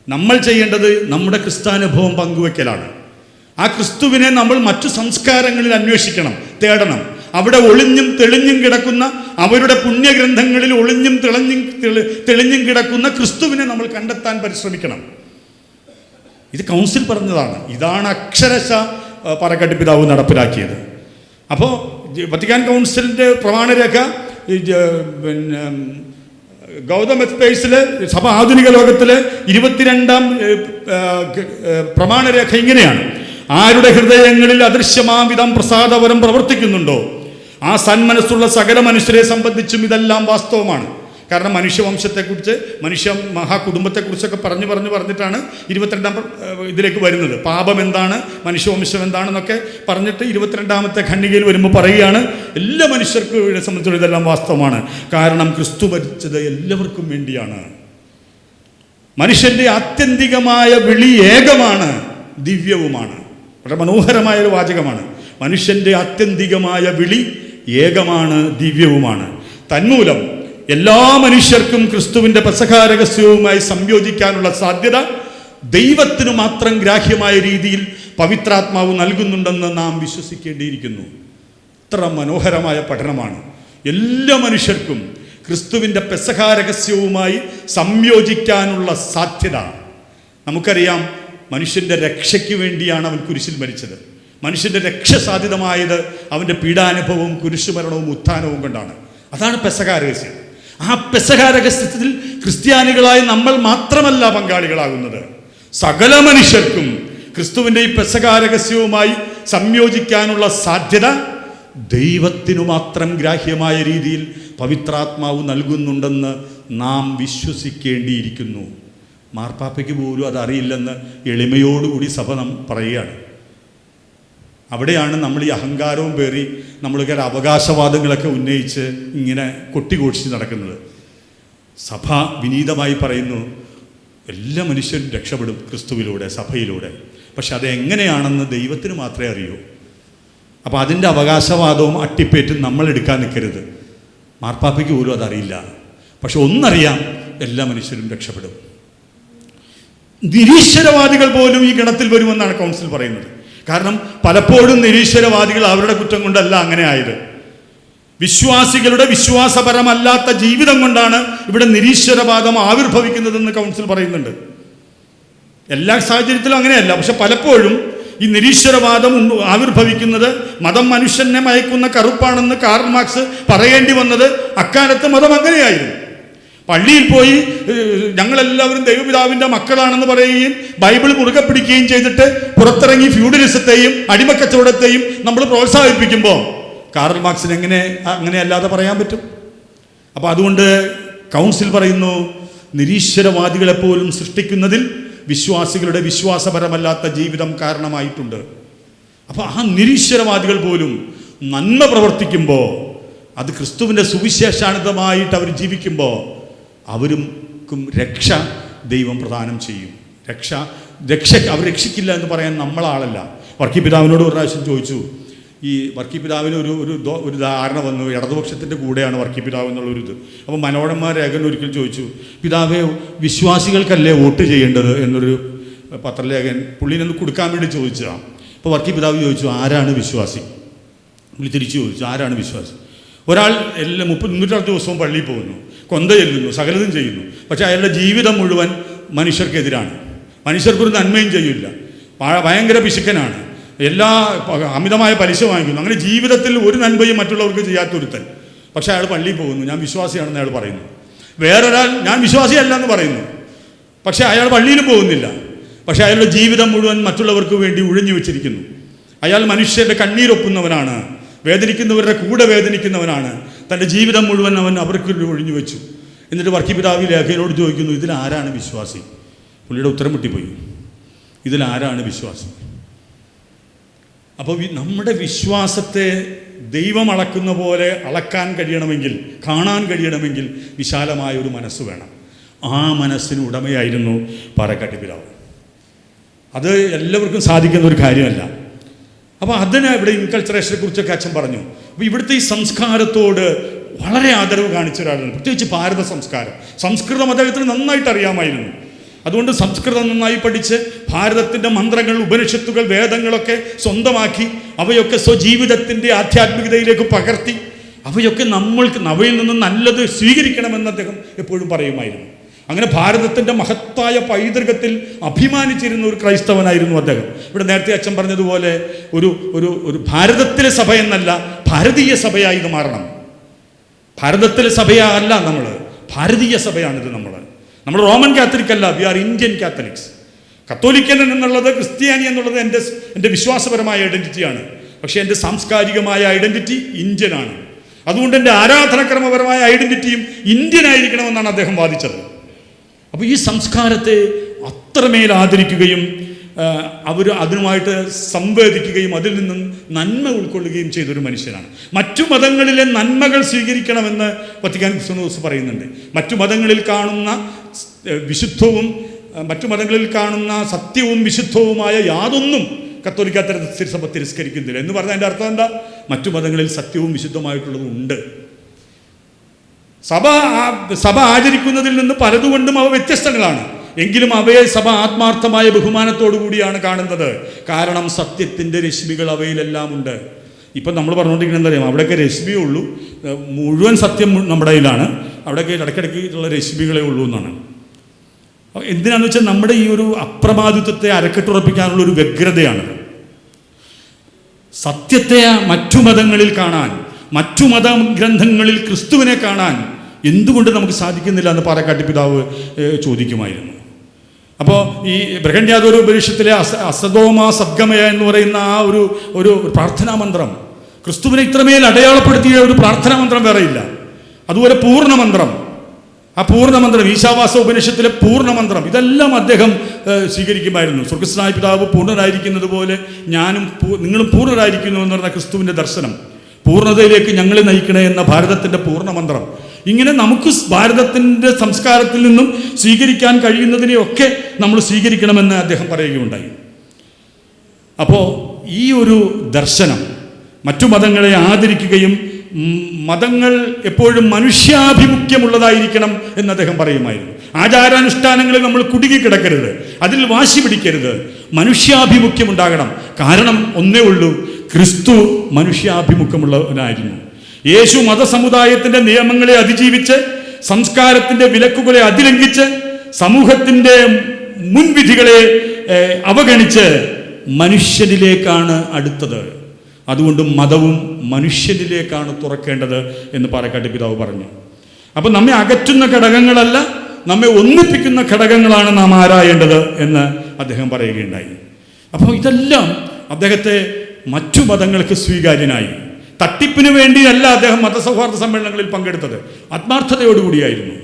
നമ്മൾ ചെയ്യേണ്ടത് നമ്മുടെ ക്രിസ്താനുഭവം പങ്കുവെക്കലാണ്. ആ ക്രിസ്തുവിനെ നമ്മൾ മറ്റു സംസ്കാരങ്ങളിൽ അന്വേഷിക്കണം, തേടണം. അവിടെ ഒളിഞ്ഞും തെളിഞ്ഞും കിടക്കുന്ന, അവരുടെ പുണ്യഗ്രന്ഥങ്ങളിൽ ഒളിഞ്ഞും തെളിഞ്ഞും കിടക്കുന്ന ക്രിസ്തുവിനെ നമ്മൾ കണ്ടെത്താൻ പരിശ്രമിക്കണം. ഇത് കൗൺസിൽ പറഞ്ഞതാണ്. ഇതാണ് അക്ഷരശ പാറക്കാട്ട് പിതാവ് നടപ്പിലാക്കിയത്. അപ്പോൾ വത്തിക്കാൻ കൗൺസിലിൻ്റെ പ്രമാണരേഖ പിന്നെ ഗൗതം എക്സ്പേസിൽ സഭ ആധുനിക ലോകത്തിലെ 22ാം പ്രമാണരേഖ ഇങ്ങനെയാണ്: ആരുടെ ഹൃദയങ്ങളിൽ അദൃശ്യമാവിധം പ്രസാദവരം പ്രവർത്തിക്കുന്നുണ്ടോ ആ സന്മനസ്സുള്ള സകല മനുഷ്യരെ സംബന്ധിച്ചും ഇതെല്ലാം വാസ്തവമാണ്. കാരണം മനുഷ്യവംശത്തെക്കുറിച്ച്, മനുഷ്യ മഹാകുടുംബത്തെക്കുറിച്ചൊക്കെ പറഞ്ഞിട്ടാണ് 22ാം ഇതിലേക്ക് വരുന്നത്. പാപം എന്താണ്, മനുഷ്യവംശം എന്താണെന്നൊക്കെ പറഞ്ഞിട്ട് 22ാമത്തെ ഖണ്ഡികയിൽ വരുമ്പോൾ പറയുകയാണ്, എല്ലാ മനുഷ്യർക്കും സംബന്ധിച്ചുള്ള ഇതെല്ലാം വാസ്തവമാണ്. കാരണം ക്രിസ്തു മരിച്ചത് എല്ലാവർക്കും വേണ്ടിയാണ്. മനുഷ്യൻ്റെ ആത്യന്തികമായ വിളി ഏകമാണ്, ദിവ്യവുമാണ്. വളരെ മനോഹരമായ ഒരു വാചകമാണ്. മനുഷ്യൻ്റെ ആത്യന്തികമായ വിളി ഏകമാണ്, ദിവ്യവുമാണ്. തന്മൂലം എല്ലാ മനുഷ്യർക്കും ക്രിസ്തുവിൻ്റെ പെസഹാരഹസ്യവുമായി സംയോജിക്കാനുള്ള സാധ്യത ദൈവത്തിനു മാത്രം ഗ്രാഹ്യമായ രീതിയിൽ പവിത്രാത്മാവ് നൽകുന്നുണ്ടെന്ന് നാം വിശ്വസിക്കേണ്ടിയിരിക്കുന്നു. ഇത്ര മനോഹരമായ പഠനമാണ്. എല്ലാ മനുഷ്യർക്കും ക്രിസ്തുവിൻ്റെ പെസഹാരഹസ്യവുമായി സംയോജിക്കാനുള്ള സാധ്യത. നമുക്കറിയാം, മനുഷ്യൻ്റെ രക്ഷയ്ക്ക് വേണ്ടിയാണ് അവൻ കുരിശിൽ മരിച്ചത്. മനുഷ്യൻ്റെ രക്ഷ സാധ്യതമായത് അവൻ്റെ പീഡാനുഭവവും കുരിശുമരണവും ഉത്ഥാനവും കൊണ്ടാണ്. അതാണ് പെസഹാരഹസ്യം. ആ പെസഹാരഹസ്യത്തിൽ ക്രിസ്ത്യാനികളായി നമ്മൾ മാത്രമല്ല പങ്കാളികളാകുന്നത്, സകല മനുഷ്യർക്കും ക്രിസ്തുവിൻ്റെ ഈ പെസഹാരഹസ്യവുമായി സംയോജിക്കാനുള്ള സാധ്യത ദൈവത്തിനു മാത്രം ഗ്രാഹ്യമായ രീതിയിൽ പവിത്രാത്മാവ് നൽകുന്നുണ്ടെന്ന് നാം വിശ്വസിക്കേണ്ടിയിരിക്കുന്നു. മാർപ്പാപ്പയ്ക്ക് പോലും അതറിയില്ലെന്ന് എളിമയോടുകൂടി സഭ പറയുകയാണ്. അവിടെയാണ് നമ്മൾ ഈ അഹങ്കാരവും പേറി നമ്മളൊക്കെ അവകാശവാദങ്ങളൊക്കെ ഉന്നയിച്ച് ഇങ്ങനെ കൊട്ടിഘോഷിച്ച് നടക്കുന്നത്. സഭ വിനീതമായി പറയുന്നു, എല്ലാ മനുഷ്യരും രക്ഷപ്പെടും ക്രിസ്തുവിലൂടെ, സഭയിലൂടെ. പക്ഷെ അതെങ്ങനെയാണെന്ന് ദൈവത്തിന് മാത്രമേ അറിയൂ. അപ്പോൾ അതിൻ്റെ അവകാശവാദവും അട്ടിപ്പേറ്റും നമ്മൾ എടുക്കാൻ നിൽക്കരുത്. മാർപ്പാപ്പയ്ക്ക് പോലും അതറിയില്ല. പക്ഷെ ഒന്നറിയാം, എല്ലാ മനുഷ്യരും രക്ഷപ്പെടും. നിരീശ്വരവാദികൾ പോലും ഈ ഗണത്തിൽ വരുമെന്നാണ് കൗൺസിൽ പറയുന്നത്. കാരണം പലപ്പോഴും നിരീശ്വരവാദികൾ അവരുടെ കുറ്റം കൊണ്ടല്ല അങ്ങനെ ആയത്. വിശ്വാസികളുടെ വിശ്വാസപരമല്ലാത്ത ജീവിതം കൊണ്ടാണ് ഇവിടെ നിരീശ്വരവാദം ആവിർഭവിക്കുന്നതെന്ന് കൗൺസിൽ പറയുന്നുണ്ട്. എല്ലാ സാഹചര്യത്തിലും അങ്ങനെയല്ല. പക്ഷെ പലപ്പോഴും ഈ നിരീശ്വരവാദം ആവിർഭവിക്കുന്നത് മതം മനുഷ്യനെ മയക്കുന്ന കറുപ്പാണെന്ന് കാർൽ മാർക്സ് പറയേണ്ടി വന്നത് അക്കാലത്ത് മതം അങ്ങനെയായിരുന്നു. പള്ളിയിൽ പോയി ഞങ്ങളെല്ലാവരും ദൈവപിതാവിൻ്റെ മക്കളാണെന്ന് പറയുകയും ബൈബിൾ മുറുകെ പിടിക്കുകയും ചെയ്തിട്ട് പുറത്തിറങ്ങി ഫ്യൂഡലിസത്തെയും അടിമക്കച്ചവടത്തെയും നമ്മൾ പ്രോത്സാഹിപ്പിക്കുമ്പോൾ കാർൽ മാർക്സിന് അങ്ങനെയല്ലാതെ പറയാൻ പറ്റും? അപ്പോൾ അതുകൊണ്ട് കൗൺസിൽ പറയുന്നു, നിരീശ്വരവാദികളെപ്പോലും സൃഷ്ടിക്കുന്നതിൽ വിശ്വാസികളുടെ വിശ്വാസപരമല്ലാത്ത ജീവിതം കാരണമായിട്ടുണ്ട്. അപ്പോൾ ആ നിരീശ്വരവാദികൾ പോലും നന്മ പ്രവർത്തിക്കുമ്പോൾ അത് ക്രിസ്തുവിൻ്റെ സുവിശേഷാനന്ദമായിട്ട് അവർ ജീവിക്കുമ്പോൾ അവർക്കും രക്ഷ ദൈവം പ്രദാനം ചെയ്യും. രക്ഷ അവർ രക്ഷിക്കില്ല എന്ന് പറയാൻ നമ്മളാളല്ല. വർക്കി പിതാവിനോട് ഒരു പ്രാവശ്യം ചോദിച്ചു, ഈ വർക്കി പിതാവിന് ഒരു ധാരണ വന്നു, ഇടതുപക്ഷത്തിൻ്റെ കൂടെയാണ് വർക്കി പിതാവ് എന്നുള്ളൊരു ഇത്. അപ്പോൾ മനോരമ ലേഖൻ ഒരിക്കലും ചോദിച്ചു, പിതാവേ വിശ്വാസികൾക്കല്ലേ വോട്ട് ചെയ്യേണ്ടത് എന്നൊരു പത്രലേഖൻ പുള്ളിനൊന്ന് കൊടുക്കാൻ വേണ്ടി ചോദിച്ചതാണ്. അപ്പോൾ വർക്കി പിതാവ് ചോദിച്ചു, ആരാണ് വിശ്വാസി? പുള്ളി തിരിച്ചു ചോദിച്ചു, ആരാണ് വിശ്വാസി? ഒരാൾ 360 ദിവസവും പള്ളിയിൽ പോകുന്നു, കൊന്ത ചെല്ലുന്നു, സകലതും ചെയ്യുന്നു, പക്ഷേ അയാളുടെ ജീവിതം മുഴുവൻ മനുഷ്യർക്കെതിരാണ്. മനുഷ്യർക്കൊരു നന്മയും ചെയ്യില്ല, ഭയങ്കര പിശുക്കനാണ്, അമിതമായ പലിശ വാങ്ങിക്കുന്നു. അങ്ങനെ ജീവിതത്തിൽ ഒരു നന്മയും മറ്റുള്ളവർക്ക് ചെയ്യാത്തൊരുത്തൻ, പക്ഷേ അയാൾ പള്ളിയിൽ പോകുന്നു, ഞാൻ വിശ്വാസിയാണെന്ന് അയാൾ പറയുന്നു. വേറൊരാൾ ഞാൻ വിശ്വാസിയല്ല എന്ന് പറയുന്നു, പക്ഷേ അയാൾ പള്ളിയിലും പോകുന്നില്ല, പക്ഷേ അയാളുടെ ജീവിതം മുഴുവൻ മറ്റുള്ളവർക്ക് വേണ്ടി ഉഴിഞ്ഞു വെച്ചിരിക്കുന്നു. അയാൾ മനുഷ്യരുടെ കണ്ണീരൊപ്പുന്നവനാണ്, വേദനിക്കുന്നവരുടെ കൂടെ വേദനിക്കുന്നവനാണ്. തൻ്റെ ജീവിതം മുഴുവൻ അവൻ അവർക്ക് ഒഴിഞ്ഞു വെച്ചു. എന്നിട്ട് വർക്കി പിതാവ് ലേഖനോട് ചോദിക്കുന്നു, ഇതിലാരാണ് വിശ്വാസി? പുള്ളിയുടെ ഉത്തരം മുട്ടിപ്പോയി, ഇതിലാരാണ് വിശ്വാസി? അപ്പോൾ നമ്മുടെ വിശ്വാസത്തെ ദൈവം അളക്കുന്ന പോലെ അളക്കാൻ കഴിയണമെങ്കിൽ, കാണാൻ കഴിയണമെങ്കിൽ വിശാലമായ ഒരു മനസ്സ് വേണം. ആ മനസ്സിന് ഉടമയായിരുന്നു പാറക്കാട്ടി പിതാവ്. അത് എല്ലാവർക്കും സാധിക്കുന്ന ഒരു കാര്യമല്ല. അപ്പോൾ അതിന് ഇവിടെ ഇൻകൾച്ചറേഷനെ കുറിച്ചൊക്കെ അച്ഛൻ പറഞ്ഞു. അപ്പോൾ ഇവിടുത്തെ ഈ സംസ്കാരത്തോട് വളരെ ആദരവ് കാണിച്ച ഒരാളാണ്, പ്രത്യേകിച്ച് ഭാരത സംസ്കാരം. സംസ്കൃതം അദ്ദേഹത്തിന് നന്നായിട്ട് അറിയാമായിരുന്നു. അതുകൊണ്ട് സംസ്കൃതം നന്നായി പഠിച്ച് ഭാരതത്തിൻ്റെ മന്ത്രങ്ങൾ, ഉപനിഷത്തുകൾ, വേദങ്ങളൊക്കെ സ്വന്തമാക്കി അവയൊക്കെ സ്വജീവിതത്തിൻ്റെ ആധ്യാത്മികതയിലേക്ക് പകർത്തി അവയൊക്കെ അവയിൽ നിന്ന് നല്ലത് സ്വീകരിക്കണമെന്ന് അദ്ദേഹം എപ്പോഴും പറയുമായിരുന്നു. അങ്ങനെ ഭാരതത്തിൻ്റെ മഹത്തായ പൈതൃകത്തിൽ അഭിമാനിച്ചിരുന്ന ഒരു ക്രൈസ്തവനായിരുന്നു അദ്ദേഹം. ഇവിടെ നേരത്തെ അച്ഛൻ പറഞ്ഞതുപോലെ ഒരു ഭാരതത്തിലെ സഭ എന്നല്ല, ഭാരതീയ സഭയായി ഇത് മാറണം. ഭാരതത്തിലെ സഭയല്ല നമ്മൾ, ഭാരതീയ സഭയാണിത്. നമ്മൾ റോമൻ കാത്തലിക് അല്ല, വി ആർ ഇന്ത്യൻ കാത്തലിക്സ്. കത്തോലിക്കൻ എന്നുള്ളത്, ക്രിസ്ത്യാനി എന്നുള്ളത് എൻ്റെ വിശ്വാസപരമായ ഐഡൻറ്റിറ്റിയാണ്. പക്ഷേ എൻ്റെ സാംസ്കാരികമായ ഐഡൻറ്റിറ്റി ഇന്ത്യനാണ്. അതുകൊണ്ട് എൻ്റെ ആരാധനാക്രമപരമായ ഐഡൻറ്റിറ്റിയും ഇന്ത്യൻ ആയിരിക്കണമെന്നാണ് അദ്ദേഹം വാദിച്ചത്. അപ്പോൾ ഈ സംസ്കാരത്തെ അത്രമേൽ ആദരിക്കുകയും അതിനുമായിട്ട് സംവേദിക്കുകയും അതിൽ നിന്നും നന്മ ഉൾക്കൊള്ളുകയും ചെയ്തൊരു മനുഷ്യനാണ്. മറ്റു മതങ്ങളിലെ നന്മകൾ സ്വീകരിക്കണമെന്ന് വത്തിക്കാൻ സിനോദോസ് പറയുന്നുണ്ട്. മറ്റു മതങ്ങളിൽ കാണുന്ന വിശുദ്ധവും മറ്റു മതങ്ങളിൽ കാണുന്ന സത്യവും വിശുദ്ധവുമായ യാതൊന്നും കത്തോലിക്ക സഭ തിരസ്കരിക്കുന്നില്ല എന്ന് പറഞ്ഞാൽ അതിൻ്റെ അർത്ഥം എന്താ? മറ്റു മതങ്ങളിൽ സത്യവും വിശുദ്ധമായിട്ടുള്ളതും ഉണ്ട്. സഭ ആചരിക്കുന്നതിൽ നിന്ന് പലതുകൊണ്ടും അവ വ്യത്യസ്തങ്ങളാണ്. എങ്കിലും അവയെ സഭ ആത്മാർത്ഥമായ ബഹുമാനത്തോടു കൂടിയാണ് കാണുന്നത്. കാരണം സത്യത്തിൻ്റെ രശ്മികൾ അവയിലെല്ലാം ഉണ്ട്. ഇപ്പം നമ്മൾ പറഞ്ഞുകൊണ്ടിരിക്കുന്നത് എന്താ അറിയാം, അവിടെയൊക്കെ രശ്മിയേ ഉള്ളൂ, മുഴുവൻ സത്യം നമ്മുടെ കയ്യിലാണ്, അവിടെയൊക്കെ ഇടയ്ക്കിടയ്ക്ക് ഉള്ള രശ്മികളേ ഉള്ളൂ എന്നാണ്. എന്തിനാന്ന് വെച്ചാൽ നമ്മുടെ ഈ ഒരു അപ്രമാദിത്വത്തെ അരക്കെട്ടുറപ്പിക്കാനുള്ള ഒരു വ്യഗ്രതയാണ്. സത്യത്തെ മറ്റു മതങ്ങളിൽ കാണാൻ, മറ്റു മതഗ്രന്ഥങ്ങളിൽ ക്രിസ്തുവിനെ കാണാൻ എന്തുകൊണ്ട് നമുക്ക് സാധിക്കുന്നില്ല എന്ന് പാറക്കാട്ടി പിതാവ് ചോദിക്കുമായിരുന്നു. അപ്പോൾ ഈ ബൃഹന്യാദോര ഉപനിഷത്തിലെ അസതോമ സദ്ഗമയ എന്ന് പറയുന്ന ആ ഒരു പ്രാർത്ഥനാ മന്ത്രം, ക്രിസ്തുവിനെ ഇത്രമേൽ അടയാളപ്പെടുത്തിയ ഒരു പ്രാർത്ഥനാ മന്ത്രം വേറെയില്ല. അതുപോലെ പൂർണ്ണമന്ത്രം, ആ പൂർണ്ണമന്ത്രം, ഈശാവാസ ഉപനിഷത്തിലെ പൂർണ്ണമന്ത്രം, ഇതെല്ലാം അദ്ദേഹം സ്വീകരിക്കുമായിരുന്നു. സ്വർഗസ്നായ പിതാവ് പൂർണ്ണരായിരിക്കുന്നത് പോലെ നിങ്ങളും പൂർണ്ണരായിരിക്കുന്നു എന്ന് പറഞ്ഞ ക്രിസ്തുവിൻ്റെ ദർശനം, പൂർണ്ണതയിലേക്ക് ഞങ്ങളെ നയിക്കണേ എന്ന ഭാരതത്തിൻ്റെ പൂർണ്ണമന്ത്രം, ഇങ്ങനെ നമുക്ക് ഭാരതത്തിൻ്റെ സംസ്കാരത്തിൽ നിന്നും സ്വീകരിക്കാൻ കഴിയുന്നതിനെയൊക്കെ നമ്മൾ സ്വീകരിക്കണമെന്ന് അദ്ദേഹം പറയുകയുണ്ടായി. അപ്പോൾ ഈ ഒരു ദർശനം മറ്റു മതങ്ങളെ ആദരിക്കുകയും മതങ്ങൾ എപ്പോഴും മനുഷ്യാഭിമുഖ്യമുള്ളതായിരിക്കണം എന്ന് അദ്ദേഹം പറയുമായിരുന്നു. ആചാരാനുഷ്ഠാനങ്ങളിൽ നമ്മൾ കുടുങ്ങിക്കിടക്കരുത്, അതിൽ വാശി പിടിക്കരുത്, മനുഷ്യാഭിമുഖ്യമുണ്ടാകണം. കാരണം ഒന്നേ ഉള്ളൂ, ക്രിസ്തു മനുഷ്യാഭിമുഖ്യമുള്ളവനായിരുന്നു. യേശു മതസമുദായത്തിൻ്റെ നിയമങ്ങളെ അതിജീവിച്ച്, സംസ്കാരത്തിൻ്റെ വിലക്കുകളെ അതിലംഘിച്ച്, സമൂഹത്തിൻ്റെ മുൻവിധികളെ അവഗണിച്ച് മനുഷ്യനിലേക്കാണ് അടുത്തത്. അതുകൊണ്ട് മതവും മനുഷ്യനിലേക്കാണ് തുറക്കേണ്ടത് എന്ന് പാറക്കാട്ടി പിതാവ് പറഞ്ഞു. അപ്പം നമ്മെ അകറ്റുന്ന ഘടകങ്ങളല്ല, നമ്മെ ഒന്നിപ്പിക്കുന്ന ഘടകങ്ങളാണ് നാം ആരായേണ്ടത് എന്ന് അദ്ദേഹം പറയുകയുണ്ടായി. അപ്പോൾ ഇതെല്ലാം അദ്ദേഹത്തെ മറ്റു മതങ്ങൾക്ക് സ്വീകാര്യനായി. തട്ടിപ്പിന് വേണ്ടിയല്ല അദ്ദേഹം മതസൗഹാർദ്ദ സമ്മേളനങ്ങളിൽ പങ്കെടുത്തത്, ആത്മാർത്ഥതയോടുകൂടിയായിരുന്നു.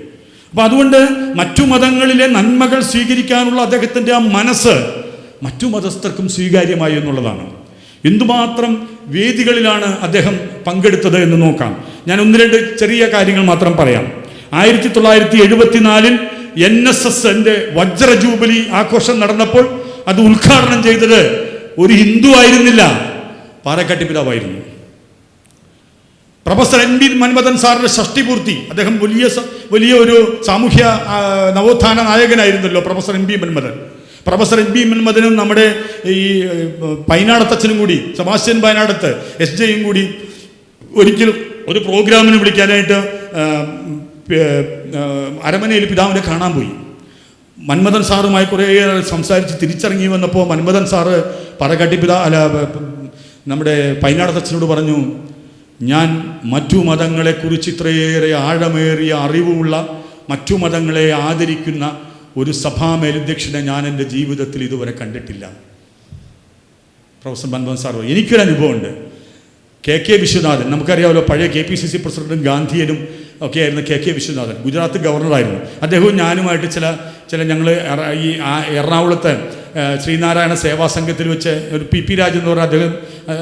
അപ്പം അതുകൊണ്ട് മറ്റു മതങ്ങളിലെ നന്മകൾ സ്വീകരിക്കാനുള്ള അദ്ദേഹത്തിൻ്റെ ആ മനസ്സ് മറ്റു മതസ്ഥർക്കും സ്വീകാര്യമായി എന്നുള്ളതാണ്. എന്തുമാത്രം വേദികളിലാണ് അദ്ദേഹം പങ്കെടുത്തത് എന്ന് നോക്കാം. ഞാൻ ഒന്ന് രണ്ട് ചെറിയ കാര്യങ്ങൾ മാത്രം പറയാം. 1974 NSSന്റെ വജ്ര ജൂബിലി ആഘോഷം നടന്നപ്പോൾ അത് ഉദ്ഘാടനം ചെയ്തത് ഒരു ഹിന്ദു ആയിരുന്നില്ല, പാറക്കാട്ടി പിതാവായിരുന്നു. പ്രൊഫസർ NB മന്മഥൻ സാറിന്റെ ഷഷ്ടിപൂർത്തി, അദ്ദേഹം വലിയ ഒരു സാമൂഹ്യ നവോത്ഥാന നായകനായിരുന്നല്ലോ professor NB Manmathan. Professor NB മന്മഥനും നമ്മുടെ ഈ പൈനാടത്തച്ഛനും കൂടി, സെബാസ്റ്റ്യൻ പൈനാടത്ത് SJയും കൂടി ഒരിക്കൽ ഒരു പ്രോഗ്രാമിന് വിളിക്കാനായിട്ട് അരമനയിൽ പിതാവിനെ കാണാൻ പോയി. മന്മഥൻ സാറുമായി കുറേ സംസാരിച്ച് തിരിച്ചിറങ്ങി വന്നപ്പോൾ മന്മഥൻ സാറ് പാറക്കാട്ടി നമ്മുടെ പൈനാടത്തച്ഛനോട് പറഞ്ഞു, ഞാൻ മറ്റു മതങ്ങളെക്കുറിച്ച് ഇത്രയേറെ ആഴമേറിയ അറിവുള്ള, മറ്റു മതങ്ങളെ ആദരിക്കുന്ന ഒരു സഭാ മേലധ്യക്ഷനെ ഞാൻ എൻ്റെ ജീവിതത്തിൽ ഇതുവരെ കണ്ടിട്ടില്ല. പ്രൊഫസർ മന്മഥൻ സാർ, എനിക്കൊരു അനുഭവമുണ്ട്. KK വിശ്വനാഥൻ, നമുക്കറിയാമല്ലോ, പഴയ KPCC പ്രസിഡന്റും ഗാന്ധിയനും ഒക്കെ ആയിരുന്നു KK വിശ്വനാഥൻ, ഗുജറാത്ത് ഗവർണറായിരുന്നു. അദ്ദേഹവും ഞാനുമായിട്ട് ചില ഞങ്ങൾ ഈ എറണാകുളത്തെ ശ്രീനാരായണ സേവാ സംഘത്തിൽ വെച്ച് ഒരു PP രാജ് എന്ന് പറഞ്ഞ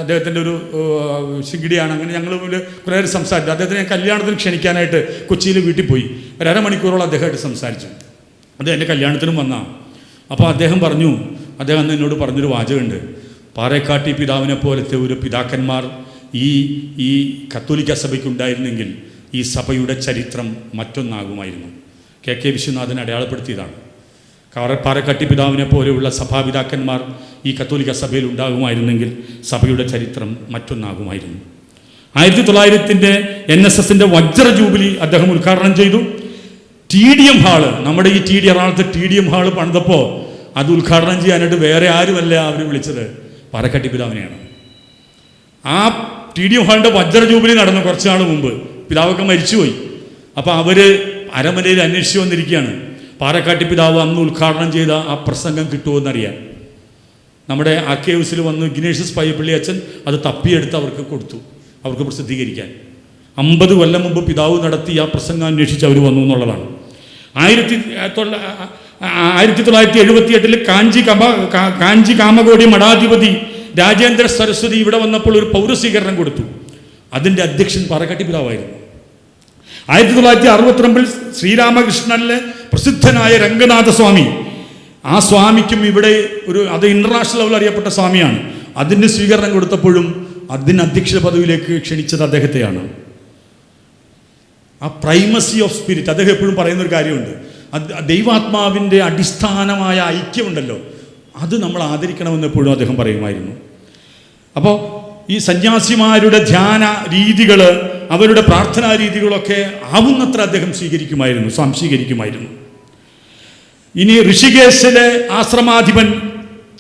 അദ്ദേഹത്തിൻ്റെ ഒരു ശിങ്കിടിയാണ്. അങ്ങനെ ഞങ്ങൾ കുറേ സംസാരിച്ചു. അദ്ദേഹത്തിന് ഞാൻ കല്യാണത്തിന് ക്ഷണിക്കാനായിട്ട് കൊച്ചിയിൽ വീട്ടിൽ പോയി. ഒരു അരമണിക്കൂറോളം അദ്ദേഹമായിട്ട് സംസാരിച്ചു. അദ്ദേഹം എൻ്റെ കല്യാണത്തിനും വന്നാണ്. അപ്പോൾ അദ്ദേഹം അന്ന് എന്നോട് പറഞ്ഞൊരു വാചകമുണ്ട്, പാറേക്കാട്ടി പിതാവിനെ പോലത്തെ ഒരു പിതാക്കന്മാർ ഈ കത്തോലിക്ക സഭയ്ക്കുണ്ടായിരുന്നെങ്കിൽ ഈ സഭയുടെ ചരിത്രം മറ്റൊന്നാകുമായിരുന്നു. KK വിശ്വനാഥൻ അടയാളപ്പെടുത്തിയതാണ്. പാറക്കാട്ടി പിതാവിനെ പോലെയുള്ള സഭാപിതാക്കന്മാർ ഈ കത്തോലിക്ക സഭയിൽ ഉണ്ടാകുമായിരുന്നെങ്കിൽ സഭയുടെ ചരിത്രം മറ്റൊന്നാകുമായിരുന്നു. 1900 NSSന്റെ വജ്ര ജൂബിലി അദ്ദേഹം ഉദ്ഘാടനം ചെയ്തു. TDM ഹാള്, നമ്മുടെ ഈ എറണാകുളത്ത് TDM ഹാള് പണിതപ്പോൾ അത് ഉദ്ഘാടനം ചെയ്യാനായിട്ട് വേറെ ആരുമല്ല അവർ വിളിച്ചത്, പാറക്കാട്ടി പിതാവിനെയാണ്. ആ TDM ഹാളിൻ്റെ വജ്ര ജൂബിലി നടന്നു കുറച്ച് നാൾ മുമ്പ്. പിതാവൊക്കെ മരിച്ചുപോയി. അപ്പോൾ അവർ അരമനയിൽ അന്വേഷിച്ച് വന്നിരിക്കുകയാണ്, പാറക്കാട്ടി പിതാവ് അന്ന് ഉദ്ഘാടനം ചെയ്ത ആ പ്രസംഗം കിട്ടുമോയെന്നറിയാൻ. നമ്മുടെ ആർക്കൈവ്സിൽ വന്ന് ഇഗ്നേഷ്യസ് പയ്യപ്പള്ളി അച്ഛൻ അത് തപ്പിയെടുത്ത് അവർക്ക് കൊടുത്തു, അവർക്ക് പ്രസിദ്ധീകരിക്കാൻ. 50 കൊല്ലം മുമ്പ് പിതാവ് നടത്തി ആ പ്രസംഗം അന്വേഷിച്ച് അവർ വന്നു എന്നുള്ളതാണ്. 1978 കാഞ്ചി കാമകോടി മഠാധിപതി രാജേന്ദ്ര സരസ്വതി ഇവിടെ വന്നപ്പോൾ ഒരു പൗരസ്വീകരണം കൊടുത്തു. അതിൻ്റെ അധ്യക്ഷൻ പാറക്കാട്ടി പിതാവായിരുന്നു. 1962 ശ്രീരാമകൃഷ്ണനിലെ പ്രസിദ്ധനായ രംഗനാഥ സ്വാമി, ആ സ്വാമിക്കും ഇവിടെ അത് ഇന്റർനാഷണൽ ലെവൽ അറിയപ്പെട്ട സ്വാമിയാണ്. അതിന് സ്വീകരണം കൊടുത്തപ്പോഴും അതിന് അധ്യക്ഷ പദവിയിലേക്ക് ക്ഷണിച്ചത് അദ്ദേഹത്തെയാണ്. ആ പ്രൈമസി ഓഫ് സ്പിരിറ്റ്, അദ്ദേഹം എപ്പോഴും പറയുന്നൊരു കാര്യമുണ്ട്, ദൈവാത്മാവിൻ്റെ അടിസ്ഥാനമായ ഐക്യമുണ്ടല്ലോ, അത് നമ്മൾ ആദരിക്കണമെന്ന് എപ്പോഴും അദ്ദേഹം പറയുമായിരുന്നു. അപ്പോൾ ഈ സന്യാസിമാരുടെ ധ്യാന രീതികൾ, അവരുടെ പ്രാർത്ഥനാ രീതികളൊക്കെ ആവുന്നത്ര അദ്ദേഹം സ്വാംശീകരിക്കുമായിരുന്നു. ഇനി ഋഷികേശിലെ ആശ്രമാധിപൻ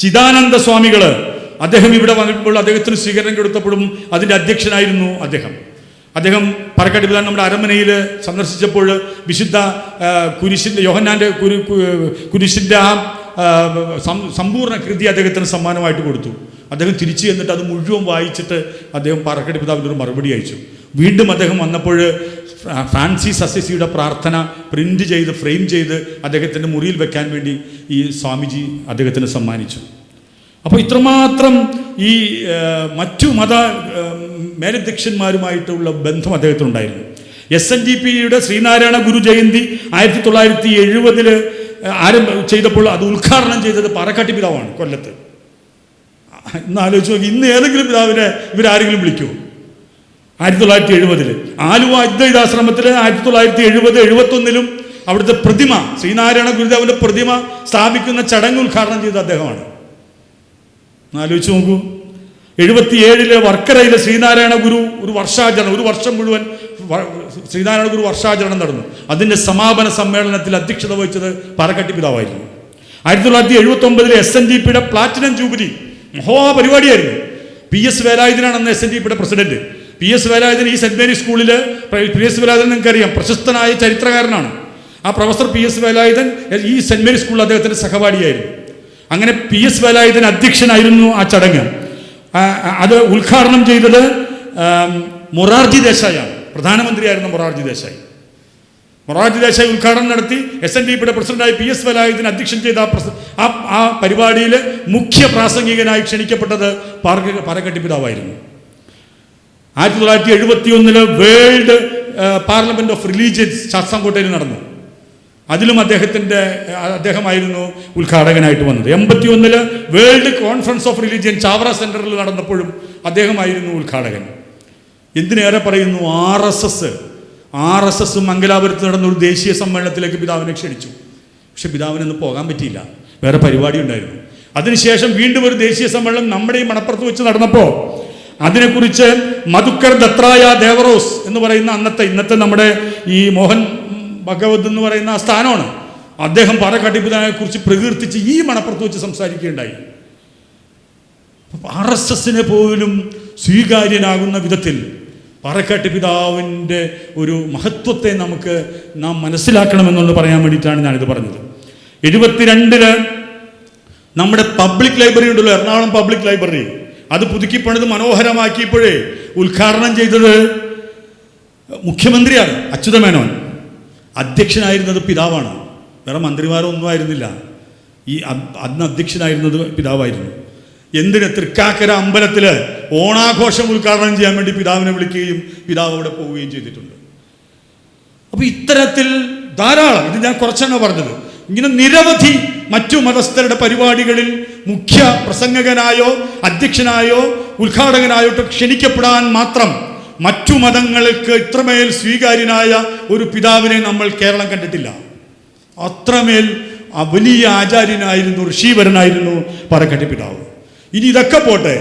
ചിദാനന്ദ സ്വാമികൾ, അദ്ദേഹം ഇവിടെ വന്നപ്പോൾ അദ്ദേഹത്തിന് സ്വീകരണം കൊടുത്തപ്പോഴും അതിൻ്റെ അധ്യക്ഷനായിരുന്നു അദ്ദേഹം പാറക്കാട്ടി പിതാവ് നമ്മുടെ അരമനയിൽ സന്ദർശിച്ചപ്പോൾ വിശുദ്ധ കുരിശിൻ്റെ യോഹന്നാൻ്റെ കുരിശിൻ്റെ ആ സമ്പൂർണ്ണ കൃതി അദ്ദേഹത്തിന് സമ്മാനമായിട്ട് കൊടുത്തു. അദ്ദേഹം തിരിച്ചു ചെന്നിട്ട് അത് മുഴുവൻ വായിച്ചിട്ട് അദ്ദേഹം പാറക്കാട്ടി പിതാവിനൊരു മറുപടി അയച്ചു. വീണ്ടും അദ്ദേഹം വന്നപ്പോൾ ഫ്രാൻസിസ് അസിസിയുടെ പ്രാർത്ഥന പ്രിൻ്റ് ചെയ്ത് ഫ്രെയിം ചെയ്ത് അദ്ദേഹത്തിൻ്റെ മുറിയിൽ വെക്കാൻ വേണ്ടി ഈ സ്വാമിജി അദ്ദേഹത്തിന് സമ്മാനിച്ചു. അപ്പോൾ ഇത്രമാത്രം ഈ മറ്റു മേലധ്യക്ഷന്മാരുമായിട്ടുള്ള ബന്ധം അദ്ദേഹത്തിനുണ്ടായിരുന്നു. SNDPയുടെ ശ്രീനാരായണ ഗുരു ജയന്തി 1970 ചെയ്തപ്പോൾ അത് ഉദ്ഘാടനം ചെയ്തത് പാറക്കാട്ടി പിതാവാണ്, കൊല്ലത്ത്. ഇന്ന് ആലോചിച്ച് നോക്കി, ഇന്ന് ഏതെങ്കിലും പിതാവിനെ ഇവരാരെങ്കിലും വിളിക്കുമോ? 1970 ആലുവ അദ്വൈതാശ്രമത്തിൽ 1970-71 അവിടുത്തെ പ്രതിമ, ശ്രീനാരായണ ഗുരുദേവന്റെ പ്രതിമ സ്ഥാപിക്കുന്ന ചടങ്ങ് ഉദ്ഘാടനം ചെയ്ത അദ്ദേഹമാണ്. ആലോചിച്ച് നോക്കൂ. 77 വർക്കരയിലെ ശ്രീനാരായണ ഗുരു ഒരു വർഷം മുഴുവൻ ശ്രീനാരായണ ഗുരു വർഷാചരണം നടന്നു. അതിൻ്റെ സമാപന സമ്മേളനത്തിൽ അധ്യക്ഷത വഹിച്ചത് പാറക്കാട്ടി പിതാവായിരുന്നു. 1979 SNDPയുടെ പ്ലാറ്റിനം ജൂബിലി മഹാപരിപാടിയായിരുന്നു. PS വേലായുധനാണ് അന്ന് SNDPയുടെ പ്രസിഡന്റ്. PS വേലായുധൻ ഈ സെന്റ് മേരീസ് സ്കൂളിൽ, PS വേലായുധൻ നിങ്ങൾക്കറിയാം, പ്രശസ്തനായ ചരിത്രകാരനാണ്. ആ പ്രൊഫസർ PS വേലായുധൻ ഈ സെന്റ് മേരീസ് സ്കൂളിൽ അദ്ദേഹത്തിൻ്റെ സഹപാഠിയായിരുന്നു. അങ്ങനെ PS വേലായുധൻ അധ്യക്ഷനായിരുന്നു ആ ചടങ്ങ്. അത് ഉദ്ഘാടനം ചെയ്തത് മൊറാർജി ദേശായിയാണ്, പ്രധാനമന്ത്രിയായിരുന്ന മൊറാർജി ദേശായി ഉദ്ഘാടനം നടത്തി. SNDPയുടെ പ്രസിഡന്റായി PS വേലായുധൻ അധ്യക്ഷൻ ചെയ്ത ആ പരിപാടിയിൽ മുഖ്യ പ്രാസംഗികനായി ക്ഷണിക്കപ്പെട്ടത് പാറക്കാട്ടി പിതാവായിരുന്നു. 1971 വേൾഡ് പാർലമെന്റ് ഓഫ് റിലീജിയൻസ് ശാസ്താംകോട്ടയിൽ നടന്നു. അതിലും അദ്ദേഹമായിരുന്നു ഉദ്ഘാടകനായിട്ട് വന്നത്. 81 world conference of religion Chavara സെന്ററിൽ നടന്നപ്പോഴും അദ്ദേഹമായിരുന്നു ഉദ്ഘാടകൻ. എന്തിനേറെ പറയുന്നു, RSS മംഗലാപുരത്ത് നടന്ന ഒരു ദേശീയ സമ്മേളനത്തിലേക്ക് പിതാവിനെ ക്ഷണിച്ചു. പക്ഷെ പിതാവിനൊന്നും പോകാൻ പറ്റിയില്ല, വേറെ പരിപാടി ഉണ്ടായിരുന്നു. അതിനുശേഷം വീണ്ടും ഒരു ദേശീയ സമ്മേളനം നമ്മുടെ ഈ മണപ്പുറത്ത് വെച്ച് നടന്നപ്പോൾ അതിനെക്കുറിച്ച് മധുക്കർ ദത്രായ ദേവറോസ് എന്ന് പറയുന്ന ഇന്നത്തെ നമ്മുടെ ഈ മോഹൻ ഭഗവത് എന്ന് പറയുന്ന ആ സ്ഥാനമാണ്, അദ്ദേഹം പാറക്കാട്ടി പിതാവിനെ കുറിച്ച് പ്രകീർത്തിച്ച് ഈ മണപ്പുറത്ത് വെച്ച് സംസാരിക്കുകയുണ്ടായി. RSSനെ പോലും സ്വീകാര്യനാകുന്ന വിധത്തിൽ പാറക്കാട്ടി പിതാവിൻ്റെ ഒരു മഹത്വത്തെ നാം മനസ്സിലാക്കണമെന്നുള്ളത് പറയാൻ വേണ്ടിയിട്ടാണ് ഞാനിത് പറഞ്ഞത്. 72 നമ്മുടെ പബ്ലിക് ലൈബ്രറി ഉണ്ടല്ലോ, എറണാകുളം പബ്ലിക് ലൈബ്രറി, അത് പുതുക്കിപ്പണിത് മനോഹരമാക്കിയപ്പോഴേ ഉദ്ഘാടനം ചെയ്തത് മുഖ്യമന്ത്രിയാണ് അച്യുതമേനോൻ. അധ്യക്ഷനായിരുന്നത് പിതാവാണ്, വേറെ മന്ത്രിമാരൊന്നും ആയിരുന്നില്ല. അന്ന് അധ്യക്ഷനായിരുന്നത് പിതാവായിരുന്നു. എന്തിന്? തൃക്കാക്കര അമ്പലത്തിൽ ഓണാഘോഷം ഉദ്ഘാടനം ചെയ്യാൻ വേണ്ടി പിതാവിനെ വിളിക്കുകയും പിതാവ് അവിടെ പോവുകയും ചെയ്തിട്ടുണ്ട്. അപ്പോൾ ഇത്തരത്തിൽ ധാരാളം, ഇത് ഞാൻ കുറച്ചെണ്ണ പറഞ്ഞത്, ഇങ്ങനെ നിരവധി മറ്റു മതസ്ഥരുടെ പരിപാടികളിൽ മുഖ്യ പ്രസംഗകനായോ അധ്യക്ഷനായോ ഉദ്ഘാടകനായോ ക്ഷണിക്കപ്പെടാൻ മാത്രം മറ്റു മതങ്ങൾക്ക് ഇത്രമേൽ സ്വീകാര്യനായ ഒരു പിതാവിനെ നമ്മൾ കേരളം കണ്ടിട്ടില്ല. അത്രമേൽ വലിയ ആചാര്യനായിരുന്നു, ഋഷീവരനായിരുന്നു പാറക്കാട്ടി പിതാവ്. ഇനി ഇതൊക്കെ പോട്ടെ,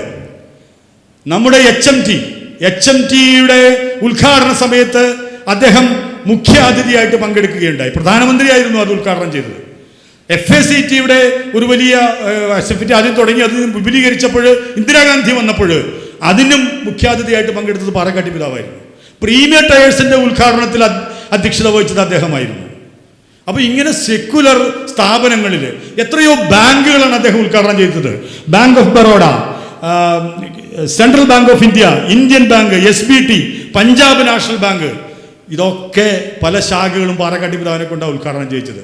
നമ്മുടെ HMTയുടെ ഉദ്ഘാടന സമയത്ത് അദ്ദേഹം മുഖ്യ അതിഥിയായിട്ട് പങ്കെടുക്കുകയുണ്ടായി. പ്രധാനമന്ത്രിയായിരുന്നു അത് ഉദ്ഘാടനം ചെയ്തത്. FACTയുടെ ഒരു വലിയ ആദ്യം തുടങ്ങി, അത് വിപുലീകരിച്ചപ്പോൾ ഇന്ദിരാഗാന്ധി വന്നപ്പോൾ അതിനും മുഖ്യാതിഥിയായിട്ട് പങ്കെടുത്തത് പാറക്കാട്ടി പിതാവായിരുന്നു. പ്രീമിയർ ടയേഴ്സിന്റെ ഉദ്ഘാടനത്തിൽ അധ്യക്ഷത വഹിച്ചത് അദ്ദേഹമായിരുന്നു. അപ്പോൾ ഇങ്ങനെ സെക്യുലർ സ്ഥാപനങ്ങളിൽ എത്രയോ ബാങ്കുകളാണ് അദ്ദേഹം ഉദ്ഘാടനം ചെയ്തത്. Bank of Baroda, central bank of India, Indian bank, SBT, Punjab national bank, ഇതൊക്കെ പല ശാഖകളും പാറക്കാട്ടി പിതാവിനെ കൊണ്ടാണ് ഉദ്ഘാടനം ചെയ്യിച്ചത്.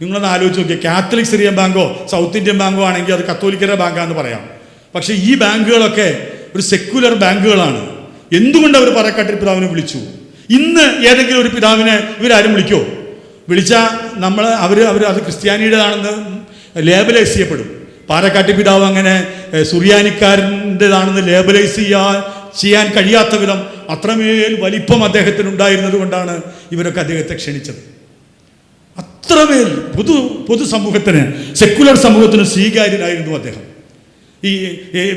നിങ്ങളൊന്ന് ആലോചിച്ച് നോക്കിയാൽ, കാത്തലിക് സിറിയൻ ബാങ്കോ സൗത്ത് ഇന്ത്യൻ ബാങ്കോ ആണെങ്കിൽ അത് കത്തോലിക്കരുടെ ബാങ്കാന്ന് പറയാം. പക്ഷേ ഈ ബാങ്കുകളൊക്കെ ഒരു സെക്യുലർ ബാങ്കുകളാണ്. എന്തുകൊണ്ട് അവർ പാറക്കാട്ടി പിതാവിനെ വിളിച്ചു? ഇന്ന് ഏതെങ്കിലും ഒരു പിതാവിനെ ഇവരാരും വിളിക്കുമോ? വിളിച്ചാൽ അവർ അത് ക്രിസ്ത്യാനിയുടേതാണെന്ന് ലേബലൈസ് ചെയ്യപ്പെടും. പാറക്കാട്ടി പിതാവ് അങ്ങനെ സുറിയാനിക്കാരൻ്റെതാണെന്ന് ലേബലൈസ് ചെയ്യാൻ കഴിയാത്ത വിധം അത്രമേൽ വലിപ്പം അദ്ദേഹത്തിനുണ്ടായിരുന്നത് കൊണ്ടാണ് ഇവരൊക്കെ അദ്ദേഹത്തെ ക്ഷണിച്ചത്. അത്രമേൽ പൊതുസമൂഹത്തിന്, സെക്യുലർ സമൂഹത്തിന് സ്വീകാര്യനായിരുന്നു അദ്ദേഹം. ഈ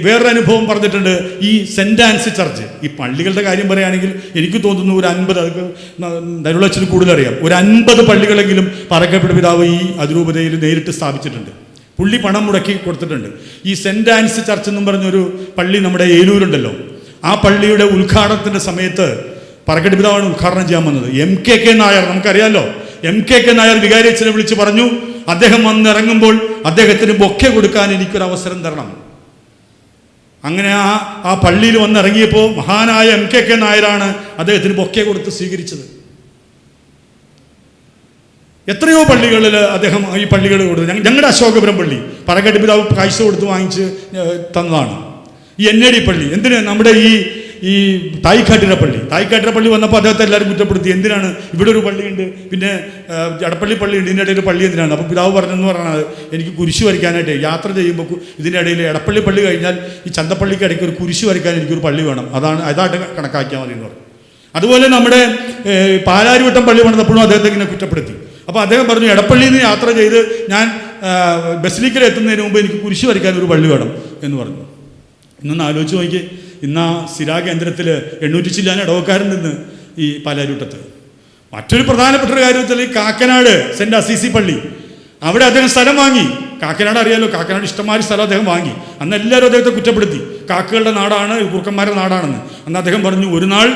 വേറൊരു അനുഭവം പറഞ്ഞിട്ടുണ്ട്. ഈ സെൻറ് ആൻസ് ചർച്ച്, ഈ പള്ളികളുടെ കാര്യം പറയുകയാണെങ്കിൽ എനിക്ക് തോന്നുന്നു ഒരു 50, അത് ദരുളച്ചിന് കൂടുതൽ അറിയാം, ഒരു 50 പള്ളികളെങ്കിലും പാറക്കാട്ടി പിതാവ് ഈ അതിരൂപതയിൽ നേരിട്ട് സ്ഥാപിച്ചിട്ടുണ്ട്. പുള്ളി പണം മുടക്കി കൊടുത്തിട്ടുണ്ട്. ഈ സെൻറ് ആൻസ് ചർച്ച് എന്നും പറഞ്ഞൊരു പള്ളി നമ്മുടെ ഏലൂരുണ്ടല്ലോ, ആ പള്ളിയുടെ ഉദ്ഘാടനത്തിൻ്റെ സമയത്ത് പാറക്കാട്ടി പിതാവാണ് ഉദ്ഘാടനം ചെയ്യാൻ വന്നത്. MKK നായർ, നമുക്കറിയാമല്ലോ, MKK നായർ വികാരി അച്ഛനെ വിളിച്ച് പറഞ്ഞു, അദ്ദേഹം വന്നിറങ്ങുമ്പോൾ അദ്ദേഹത്തിന് ബൊക്കെ കൊടുക്കാൻ എനിക്കൊരു അവസരം തരണം. അങ്ങനെ ആ പള്ളിയിൽ വന്നിറങ്ങിയപ്പോൾ മഹാനായ MKK നായരാണ് അദ്ദേഹത്തിന് ബൊക്കെ കൊടുത്ത് സ്വീകരിച്ചത്. എത്രയോ പള്ളികളിൽ അദ്ദേഹം ഈ പള്ളികൾ കൊടുത്തു. ഞങ്ങളുടെ അശോകപുരം പള്ളി പാറക്കാട്ടി പിതാവ് കാഴ്ച കൊടുത്ത് വാങ്ങിച്ച് തന്നതാണ്. ഈ NAD പള്ളി എന്തിന്? നമ്മുടെ ഈ തായിക്കാട്ടിര പള്ളി വന്നപ്പോൾ അദ്ദേഹത്തെ എല്ലാവരും കുറ്റപ്പെടുത്തി. എന്തിനാണ് ഇവിടെ ഒരു പള്ളിയുണ്ട്, പിന്നെ എടപ്പള്ളി പള്ളിയുണ്ട്, ഇതിൻ്റെ ഇടയിൽ പള്ളി എന്തിനാണ്? അപ്പോൾ പിതാവ് പറഞ്ഞെന്ന് പറഞ്ഞാൽ, എനിക്ക് കുരിശ് വരയ്ക്കാനായിട്ട് യാത്ര ചെയ്യുമ്പോൾ ഇതിൻ്റെ ഇടയിൽ എടപ്പള്ളി പള്ളി കഴിഞ്ഞാൽ ഈ ചന്തപ്പള്ളിക്ക് ഇടയ്ക്ക് ഒരു കുരിശ് വരയ്ക്കാൻ എനിക്കൊരു പള്ളി വേണം, അതായിട്ട് കണക്കാക്കിയാൽ മതി എന്ന് പറഞ്ഞു. അതുപോലെ നമ്മുടെ പാലാരിവട്ടം പള്ളി പണിതപ്പോഴും അദ്ദേഹത്തെ ഇങ്ങനെ കുറ്റപ്പെടുത്തി. അപ്പോൾ അദ്ദേഹം പറഞ്ഞു, എടപ്പള്ളിയിൽ നിന്ന് യാത്ര ചെയ്ത് ഞാൻ ബസിലിക്കൽ എത്തുന്നതിന് മുമ്പ് എനിക്ക് കുരിശ് വരയ്ക്കാൻ ഒരു പള്ളി വേണം എന്ന് പറഞ്ഞു. ഇന്നൊന്ന് ആലോചിച്ച് നോക്കി, ഇന്ന് ആ സിരാ കേന്ദ്രത്തിൽ 800 ചില്ലാൻ ഇടവക്കാരുണ്ടെന്ന് ഈ പാലാരിവട്ടത്ത്. മറ്റൊരു പ്രധാനപ്പെട്ട ഒരു കാര്യം വെച്ചാൽ ഈ കാക്കനാട് സെൻറ് അസീസി പള്ളി, അവിടെ അദ്ദേഹം സ്ഥലം വാങ്ങി. കാക്കനാട് അറിയാലോ, കാക്കനാട് ഇഷ്ടംമാതിരി സ്ഥലം അദ്ദേഹം വാങ്ങി. അന്ന് എല്ലാവരും അദ്ദേഹത്തെ കുറ്റപ്പെടുത്തി, കാക്കകളുടെ നാടാണ്, കുറുക്കന്മാരുടെ നാടാണെന്ന്. അന്ന് അദ്ദേഹം പറഞ്ഞു, ഒരു നാൾ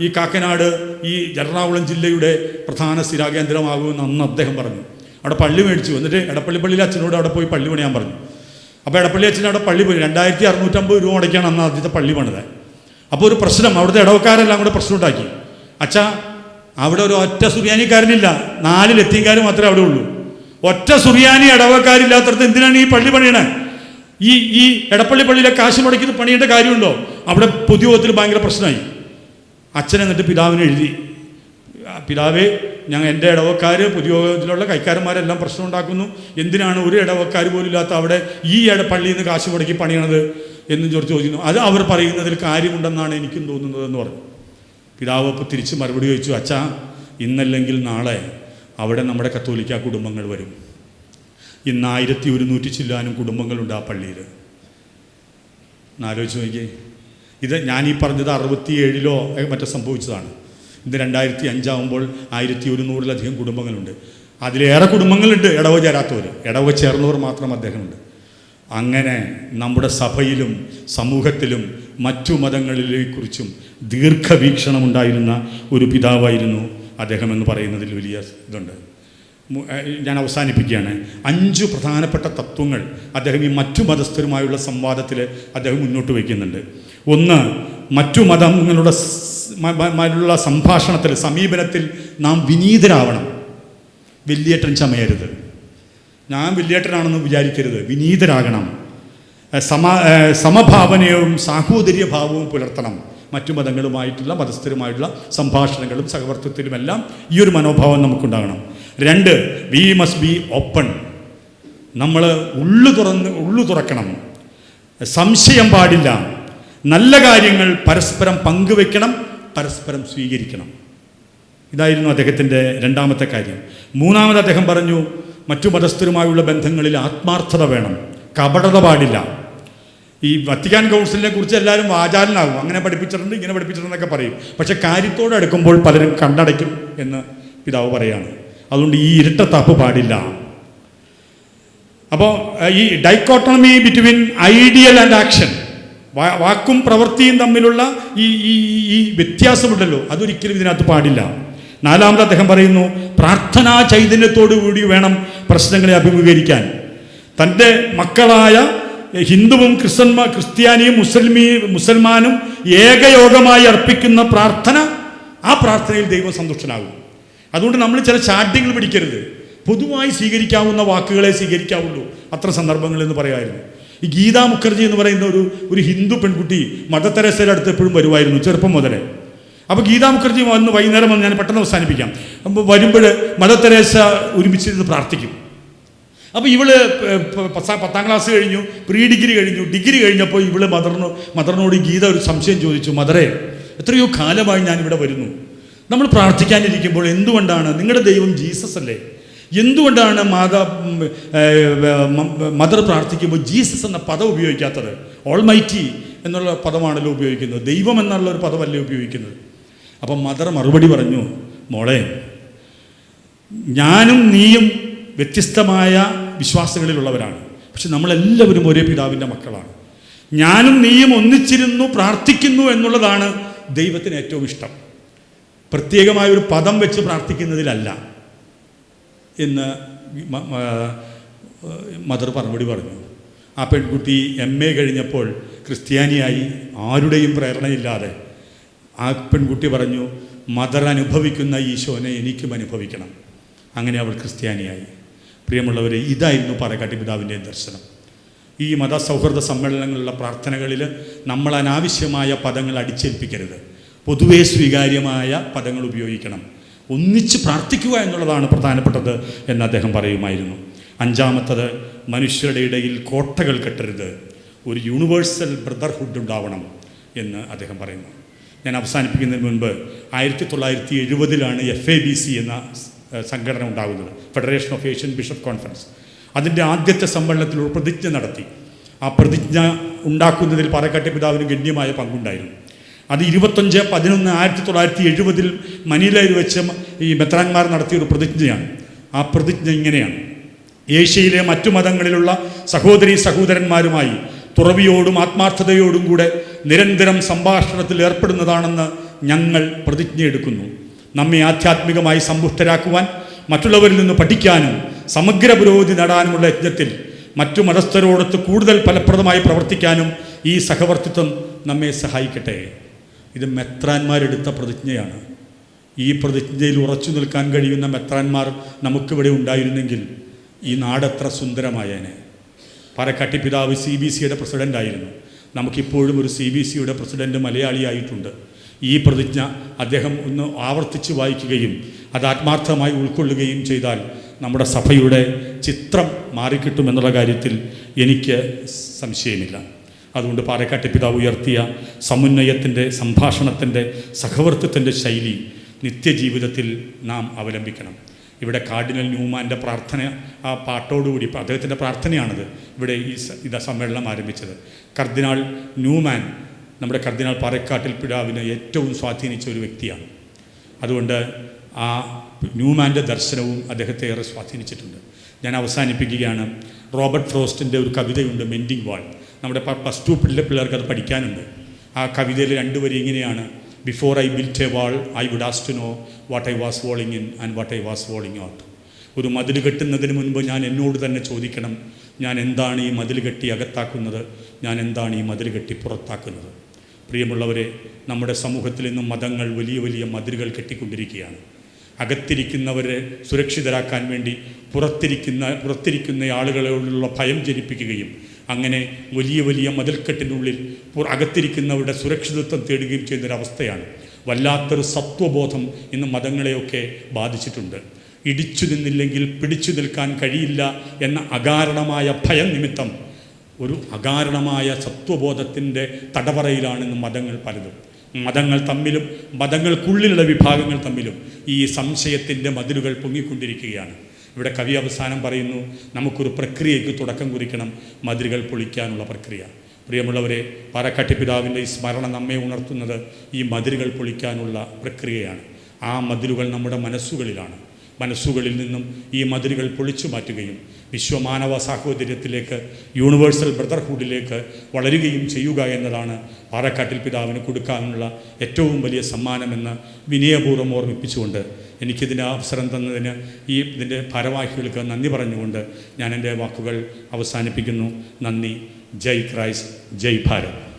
ഈ കാക്കനാട് ഈ എറണാകുളം ജില്ലയുടെ പ്രധാന സ്ഥിരാകേന്ദ്രമാകുമെന്ന് അന്ന് അദ്ദേഹം പറഞ്ഞു. അവിടെ പള്ളി മേടിച്ചു. എന്നിട്ട് എടപ്പള്ളി പള്ളിയിലെ അച്ഛനോട് അവിടെ പോയി പള്ളി പണിയാൻ പറഞ്ഞു. അപ്പോൾ എടപ്പള്ളി അച്ഛൻ അവിടെ പള്ളി പോയി 2650 രൂപ മുടക്കിയാണ് അന്ന് ആദ്യത്തെ പള്ളി പണിത്. അപ്പോൾ ഒരു പ്രശ്നം, അവിടുത്തെ ഇടവക്കാരെല്ലാം കൂടെ പ്രശ്നം ഉണ്ടാക്കി. അച്ഛാ, അവിടെ ഒരു ഒറ്റ സുറിയാനിക്കാരനില്ല, 4 ലത്തീൻകാർ മാത്രമേ അവിടെ ഉള്ളൂ. ഒറ്റ സുറിയാനി ഇടവക്കാരില്ലാത്തടത്ത് എന്തിനാണ് ഈ പള്ളി പണിയണേ? ഈ എടപ്പള്ളി പള്ളിയിലെ കാശ് മുടക്കി പണിയേണ്ട കാര്യമുണ്ടോ? അവിടെ പൊതുയോഗത്തിൽ ഭയങ്കര പ്രശ്നമായി. അച്ഛൻ എന്നിട്ട് പിതാവിന് എഴുതി, പിതാവേ, എൻ്റെ ഇടവക്കാർ പുതിയതിലുള്ള കൈക്കാരന്മാരെല്ലാം പ്രശ്നം ഉണ്ടാക്കുന്നു, എന്തിനാണ് ഒരു ഇടവക്കാർ പോലും ഇല്ലാത്ത അവിടെ ഈ പള്ളിയിൽ നിന്ന് കാശ് മുടക്കി പണിയണത് എന്ന് ചോദിക്കുന്നു. അത് അവർ പറയുന്നതിൽ കാര്യമുണ്ടെന്നാണ് എനിക്കും തോന്നുന്നതെന്ന് പറഞ്ഞു. പിതാവ് ഇപ്പോൾ തിരിച്ച് മറുപടി ചോദിച്ചു, അച്ഛാ, ഇന്നല്ലെങ്കിൽ നാളെ അവിടെ നമ്മുടെ കത്തോലിക്ക കുടുംബങ്ങൾ വരും. ഇന്ന് 1100 ചില്ലാനും കുടുംബങ്ങളുണ്ട് ആ പള്ളിയിൽ. എന്നാലോചിച്ച് നോക്കിയേ. ഇത് ഞാനീ പറഞ്ഞത് 67-ലോ മറ്റോ സംഭവിച്ചതാണ്. ഇത് 2005 ആകുമ്പോൾ 1100-ലധികം കുടുംബങ്ങളുണ്ട്. അതിലേറെ കുടുംബങ്ങളുണ്ട് ഇടവ ചേരാത്തവർ, ഇടവ ചേർന്നവർ മാത്രം അദ്ദേഹമുണ്ട്. അങ്ങനെ നമ്മുടെ സഭയിലും സമൂഹത്തിലും മറ്റു മതങ്ങളെക്കുറിച്ചും ദീർഘവീക്ഷണമുണ്ടായിരുന്ന ഒരു പിതാവായിരുന്നു അദ്ദേഹം എന്ന് പറയുന്നതിൽ വലിയ ഇതുണ്ട്. ഞാൻ അവസാനിപ്പിക്കുകയാണ്. 5 പ്രധാനപ്പെട്ട തത്വങ്ങൾ അദ്ദേഹം ഈ മറ്റു മതസ്ഥരുമായുള്ള സംവാദത്തിൽ അദ്ദേഹം മുന്നോട്ട് വയ്ക്കുന്നുണ്ട്. ഒന്ന്, മറ്റു മതങ്ങളുടെ സംഭാഷണത്തിൽ, സമീപനത്തിൽ നാം വിനീതരാവണം. വലിയേട്ടൻ ചമയരുത്, ഞാൻ വലിയേട്ടനാണെന്ന് വിചാരിക്കരുത്, വിനീതരാകണം. സമഭാവനയും സാഹോദര്യഭാവവും പുലർത്തണം. മറ്റു മതങ്ങളുമായിട്ടുള്ള മതസ്ഥരുമായിട്ടുള്ള സംഭാഷണങ്ങളും സഹവർത്തിത്വത്തിലുമെല്ലാം ഈ ഒരു മനോഭാവം നമുക്കുണ്ടാകണം. 2, വി മസ്റ്റ് ബി ഓപ്പൺ. നമ്മൾ ഉള്ളു തുറക്കണം, സംശയം പാടില്ല. നല്ല കാര്യങ്ങൾ പരസ്പരം പങ്കുവെക്കണം, പരസ്പരം സ്വീകരിക്കണം. ഇതായിരുന്നു അദ്ദേഹത്തിൻ്റെ 2ാമത്തെ കാര്യം. 3ാമത് അദ്ദേഹം പറഞ്ഞു, മറ്റു മതസ്ഥരുമായുള്ള ബന്ധങ്ങളിൽ ആത്മാർത്ഥത വേണം, കപടത പാടില്ല. ഈ വത്തിക്കാൻ കൗൺസിലിനെ കുറിച്ച് എല്ലാവരും വാചാലനാകും, അങ്ങനെ പഠിപ്പിച്ചിട്ടുണ്ട്, ഇങ്ങനെ പഠിപ്പിച്ചിട്ടുണ്ടെന്നൊക്കെ പറയും. പക്ഷെ കാര്യത്തോട് അടുക്കുമ്പോൾ പലരും കണ്ണടയ്ക്കും എന്ന് പിതാവ് പറയാണ്. അതുകൊണ്ട് ഈ ഇരട്ടത്താപ്പ് പാടില്ല. അപ്പോൾ ഈ ഡൈക്കോട്ടോമി ബിറ്റ്വീൻ ഐഡിയൽ ആൻഡ് ആക്ഷൻ, വാക്കും പ്രവൃത്തിയും തമ്മിലുള്ള ഈ വ്യത്യാസമുണ്ടല്ലോ, അതൊരിക്കലും ഇതിനകത്ത് പാടില്ല. 4ാമത് അദ്ദേഹം പറയുന്നു, പ്രാർത്ഥനാ ചൈതന്യത്തോടു കൂടി വേണം പ്രശ്നങ്ങളെ അഭിമുഖീകരിക്കാൻ. തൻ്റെ മക്കളായ ഹിന്ദുവും ക്രിസ്ത്യാനിയും മുസൽമാനും ഏകയോഗമായി അർപ്പിക്കുന്ന പ്രാർത്ഥന, ആ പ്രാർത്ഥനയിൽ ദൈവം സന്തുഷ്ടനാകും. അതുകൊണ്ട് നമ്മൾ ചില ചാട്യങ്ങൾ പിടിക്കരുത്. പൊതുവായി സ്വീകരിക്കാവുന്ന വാക്കുകളെ സ്വീകരിക്കാവുള്ളൂ. അത്ര സന്ദർഭങ്ങളെന്ന് പറയായിരുന്നു. ഈ ഗീതാ മുഖർജി എന്ന് പറയുന്ന ഒരു ഹിന്ദു പെൺകുട്ടി മദർ തെരേസയുടെ അടുത്ത് എപ്പോഴും വരുമായിരുന്നു, ചെറുപ്പം മുതലേ. അപ്പോൾ ഗീതാ മുഖർജി വന്ന് വൈകുന്നേരം വന്ന്, ഞാൻ പെട്ടെന്ന് അവസാനിപ്പിക്കാം, അപ്പോൾ വരുമ്പോൾ മദർ തെരേസ ഒരുമിച്ചിരുന്ന് പ്രാർത്ഥിക്കും. അപ്പോൾ ഇവള് 10ാം ക്ലാസ് കഴിഞ്ഞു, പ്രീ ഡിഗ്രി കഴിഞ്ഞു. ഡിഗ്രി കഴിഞ്ഞപ്പോൾ ഇവള് മദറിനോട് ഗീത ഒരു സംശയം ചോദിച്ചു, മദറേ, എത്രയോ കാലമായി ഞാനിവിടെ വരുന്നു, നമ്മൾ പ്രാർത്ഥിക്കാനിരിക്കുമ്പോൾ എന്തുകൊണ്ടാണ്, നിങ്ങളുടെ ദൈവം ജീസസ് അല്ലേ, എന്തുകൊണ്ടാണ് മദർ പ്രാർത്ഥിക്കുമ്പോൾ ജീസസ് എന്ന പദം ഉപയോഗിക്കാത്തത്? ഓൾമൈറ്റി എന്നുള്ള പദമാണല്ലോ ഉപയോഗിക്കുന്നത്, ദൈവം എന്നുള്ള ഒരു പദമല്ലേ ഉപയോഗിക്കുന്നത്. അപ്പം മദർ മറുപടി പറഞ്ഞു, മോളെ, ഞാനും നീയും വ്യത്യസ്തമായ വിശ്വാസങ്ങളിലുള്ളവരാണ്, പക്ഷെ നമ്മളെല്ലാവരും ഒരേ പിതാവിൻ്റെ മക്കളാണ്. ഞാനും നീയും ഒന്നിച്ചിരുന്നു പ്രാർത്ഥിക്കുന്നു എന്നുള്ളതാണ് ദൈവത്തിന് ഏറ്റവും ഇഷ്ടം, പ്രത്യേകമായ ഒരു പദം വെച്ച് പ്രാർത്ഥിക്കുന്നതിലല്ല എന്ന് മദർ മറുപടി പറഞ്ഞു. ആ പെൺകുട്ടി MA കഴിഞ്ഞപ്പോൾ ക്രിസ്ത്യാനിയായി, ആരുടെയും പ്രേരണയില്ലാതെ. ആ പെൺകുട്ടി പറഞ്ഞു, മദർ അനുഭവിക്കുന്ന ഈശോനെ എനിക്കും അനുഭവിക്കണം. അങ്ങനെ അവൾ ക്രിസ്ത്യാനിയായി. പ്രിയമുള്ളവരെ, ഇതായിരുന്നു പാറക്കാട്ടി പിതാവിൻ്റെ ദർശനം. ഈ മതസൗഹൃദ സമ്മേളനങ്ങളിലുള്ള പ്രാർത്ഥനകളിൽ നമ്മൾ അനാവശ്യമായ പദങ്ങൾ അടിച്ചേൽപ്പിക്കരുത്, പൊതുവേ സ്വീകാര്യമായ പദങ്ങൾ ഉപയോഗിക്കണം. ഒന്നിച്ച് പ്രാർത്ഥിക്കുക എന്നുള്ളതാണ് പ്രധാനപ്പെട്ടത് എന്ന് അദ്ദേഹം പറയുമായിരുന്നു. 5ാമത്തത്, മനുഷ്യരുടെ ഇടയിൽ കോട്ടകൾ കെട്ടരുത്, ഒരു യൂണിവേഴ്സൽ ബ്രദർഹുഡ് ഉണ്ടാവണം എന്ന് അദ്ദേഹം പറയുന്നു. ഞാൻ അവസാനിപ്പിക്കുന്നതിന് മുൻപ് 1970-ലാണ് FABC എന്ന സംഘടന ഉണ്ടാകുന്നത്, federation of Asian bishop conference. അതിൻ്റെ ആദ്യത്തെ സമ്മേളനത്തിൽ ഒരു പ്രതിജ്ഞ നടത്തി. ആ പ്രതിജ്ഞ ഉണ്ടാക്കുന്നതിൽ പാറക്കാട്ടി പിതാവിന് ഗണ്യമായ പങ്കുണ്ടായിരുന്നു. അത് 25/11/1970 മനിലയിൽ വെച്ച് ഈ മെത്രാന്മാർ നടത്തിയൊരു പ്രതിജ്ഞയാണ്. ആ പ്രതിജ്ഞ ഇങ്ങനെയാണ്: ഏഷ്യയിലെ മറ്റു മതങ്ങളിലുള്ള സഹോദരന്മാരുമായി തുറവിയോടും ആത്മാർത്ഥതയോടും കൂടെ നിരന്തരം സംഭാഷണത്തിൽ ഏർപ്പെടുന്നതാണെന്ന് ഞങ്ങൾ പ്രതിജ്ഞയെടുക്കുന്നു. നമ്മെ ആധ്യാത്മികമായി സമ്പുഷ്ടരാക്കുവാൻ, മറ്റുള്ളവരിൽ നിന്ന് പഠിക്കാനും സമഗ്ര പുരോഗതി നേടാനുമുള്ള യജ്ഞത്തിൽ മറ്റു മതസ്ഥരോടൊത്ത് കൂടുതൽ ഫലപ്രദമായി പ്രവർത്തിക്കാനും ഈ സഹവർത്തിത്വം നമ്മെ സഹായിക്കട്ടെ. ഇത് മെത്രാന്മാരെടുത്ത പ്രതിജ്ഞയാണ്. ഈ പ്രതിജ്ഞയിൽ ഉറച്ചു നിൽക്കാൻ കഴിയുന്ന മെത്രാന്മാർ നമുക്കിവിടെ ഉണ്ടായിരുന്നെങ്കിൽ ഈ നാടെത്ര സുന്ദരമായേനെ. പാറക്കാട്ടി പിതാവ് CBCയുടെ പ്രസിഡൻ്റായിരുന്നു. നമുക്കിപ്പോഴും ഒരു CBCയുടെ പ്രസിഡൻറ്റ് മലയാളിയായിട്ടുണ്ട്. ഈ പ്രതിജ്ഞ അദ്ദേഹം ഒന്ന് ആവർത്തിച്ച് വായിക്കുകയും അത് ആത്മാർത്ഥമായി ഉൾക്കൊള്ളുകയും ചെയ്താൽ നമ്മുടെ സഭയുടെ ചിത്രം മാറിക്കിട്ടുമെന്നുള്ള കാര്യത്തിൽ എനിക്ക് സംശയമില്ല. അതുകൊണ്ട് പാറേക്കാട്ട് പിതാവ് ഉയർത്തിയ സമുന്നയത്തിൻ്റെ, സംഭാഷണത്തിൻ്റെ, സഹവർത്തിത്വത്തിൻ്റെ ശൈലി നിത്യജീവിതത്തിൽ നാം അവലംബിക്കണം. ഇവിടെ കാർഡിനൽ ന്യൂമാൻ്റെ പ്രാർത്ഥന, ആ പാട്ടോടുകൂടി അദ്ദേഹത്തിൻ്റെ പ്രാർത്ഥനയാണത് ഇവിടെ ഈ സമ്മേളനം ആരംഭിച്ചത്. കർദിനാൾ ന്യൂമാൻ നമ്മുടെ കർദിനാൾ പാറേക്കാട്ടിൽ പിതാവിനെ ഏറ്റവും സ്വാധീനിച്ച ഒരു വ്യക്തിയാണ്. അതുകൊണ്ട് ആ ന്യൂമാൻ്റെ ദർശനവും അദ്ദേഹത്തെ ഏറെ സ്വാധീനിച്ചിട്ടുണ്ട്. ഞാൻ അവസാനിപ്പിക്കുകയാണ്. റോബർട്ട് ഫ്രോസ്റ്റിൻ്റെ ഒരു കവിതയുണ്ട്, മെൻഡിങ് വാൾ. നമ്മുടെ +2 പിള്ളേർക്ക് അത് പഠിക്കാനുണ്ട്. ആ കവിതയിൽ 2 വരി ഇങ്ങനെയാണ്: before I built a wall I would ask to know what I was walling in and what I was walling out. ഒരു മതിൽ കെട്ടുന്നതിന് മുൻപ് ഞാൻ എന്നോട് തന്നെ ചോദിക്കണം, ഞാൻ എന്താണ് ഈ മതിൽ കെട്ടി അകത്താക്കുന്നത്, ഞാൻ എന്താണ് ഈ മതിൽ കെട്ടി പുറത്താക്കുന്നത്. പ്രിയമുള്ളവരെ, നമ്മുടെ സമൂഹത്തിൽ നിന്നും മതങ്ങൾ വലിയ വലിയ മതിലുകൾ കെട്ടിക്കൊണ്ടിരിക്കുകയാണ്. അകത്തിരിക്കുന്നവരെ സുരക്ഷിതരാക്കാൻ വേണ്ടി പുറത്തിരിക്കുന്ന ആളുകളോടുള്ള ഭയം ജനിപ്പിക്കുകയും അങ്ങനെ വലിയ വലിയ മതിൽക്കെട്ടിനുള്ളിൽ അകത്തിരിക്കുന്നവരുടെ സുരക്ഷിതത്വം തേടുകയും ചെയ്യുന്നൊരവസ്ഥയാണ്. വല്ലാത്തൊരു സത്വബോധം ഇന്ന് മതങ്ങളെയൊക്കെ ബാധിച്ചിട്ടുണ്ട്. ഇടിച്ചു നിന്നില്ലെങ്കിൽ പിടിച്ചു നിൽക്കാൻ കഴിയില്ല എന്ന അകാരണമായ ഭയം നിമിത്തം ഒരു അകാരണമായ സത്വബോധത്തിൻ്റെ തടവറയിലാണ് ഇന്ന് മതങ്ങൾ പലതും. മതങ്ങൾ തമ്മിലും മതങ്ങൾക്കുള്ളിലുള്ള വിഭാഗങ്ങൾ തമ്മിലും ഈ സംശയത്തിൻ്റെ മതിലുകൾ പൊങ്ങിക്കൊണ്ടിരിക്കുകയാണ്. ഇവിടെ കവി അവസാനം പറയുന്നു, നമുക്കൊരു പ്രക്രിയയ്ക്ക് തുടക്കം കുറിക്കണം, മതിലുകൾ പൊളിക്കാനുള്ള പ്രക്രിയ. പ്രിയമുള്ളവരെ, പാറേക്കാട്ട് പിതാവിൻ്റെ ഈ സ്മരണ നമ്മെ ഉണർത്തുന്നത് ഈ മതിലുകൾ പൊളിക്കാനുള്ള പ്രക്രിയയാണ്. ആ മതിലുകൾ നമ്മുടെ മനസ്സുകളിലാണ്. മനസ്സുകളിൽ നിന്നും ഈ മതിലുകൾ പൊളിച്ചു മാറ്റുകയും വിശ്വമാനവ സാഹോദര്യത്തിലേക്ക്, യൂണിവേഴ്സൽ ബ്രദർഹുഡിലേക്ക് വളരുകയും ചെയ്യുക എന്നതാണ് പാറേക്കാട്ടിൽ പിതാവിന് കൊടുക്കാനുള്ള ഏറ്റവും വലിയ സമ്മാനമെന്ന് വിനയപൂർവ്വം ഓർമ്മിപ്പിച്ചുകൊണ്ട് എനിക്കിതിന് അവസരം തന്നതിന് ഇതിൻ്റെ ഭാരവാഹികൾക്ക് നന്ദി പറഞ്ഞുകൊണ്ട് ഞാൻ എൻ്റെ വാക്കുകൾ അവസാനിപ്പിക്കുന്നു. നന്ദി. ജയ് ക്രൈസ്റ്റ്, ജയ് ഭാരത്.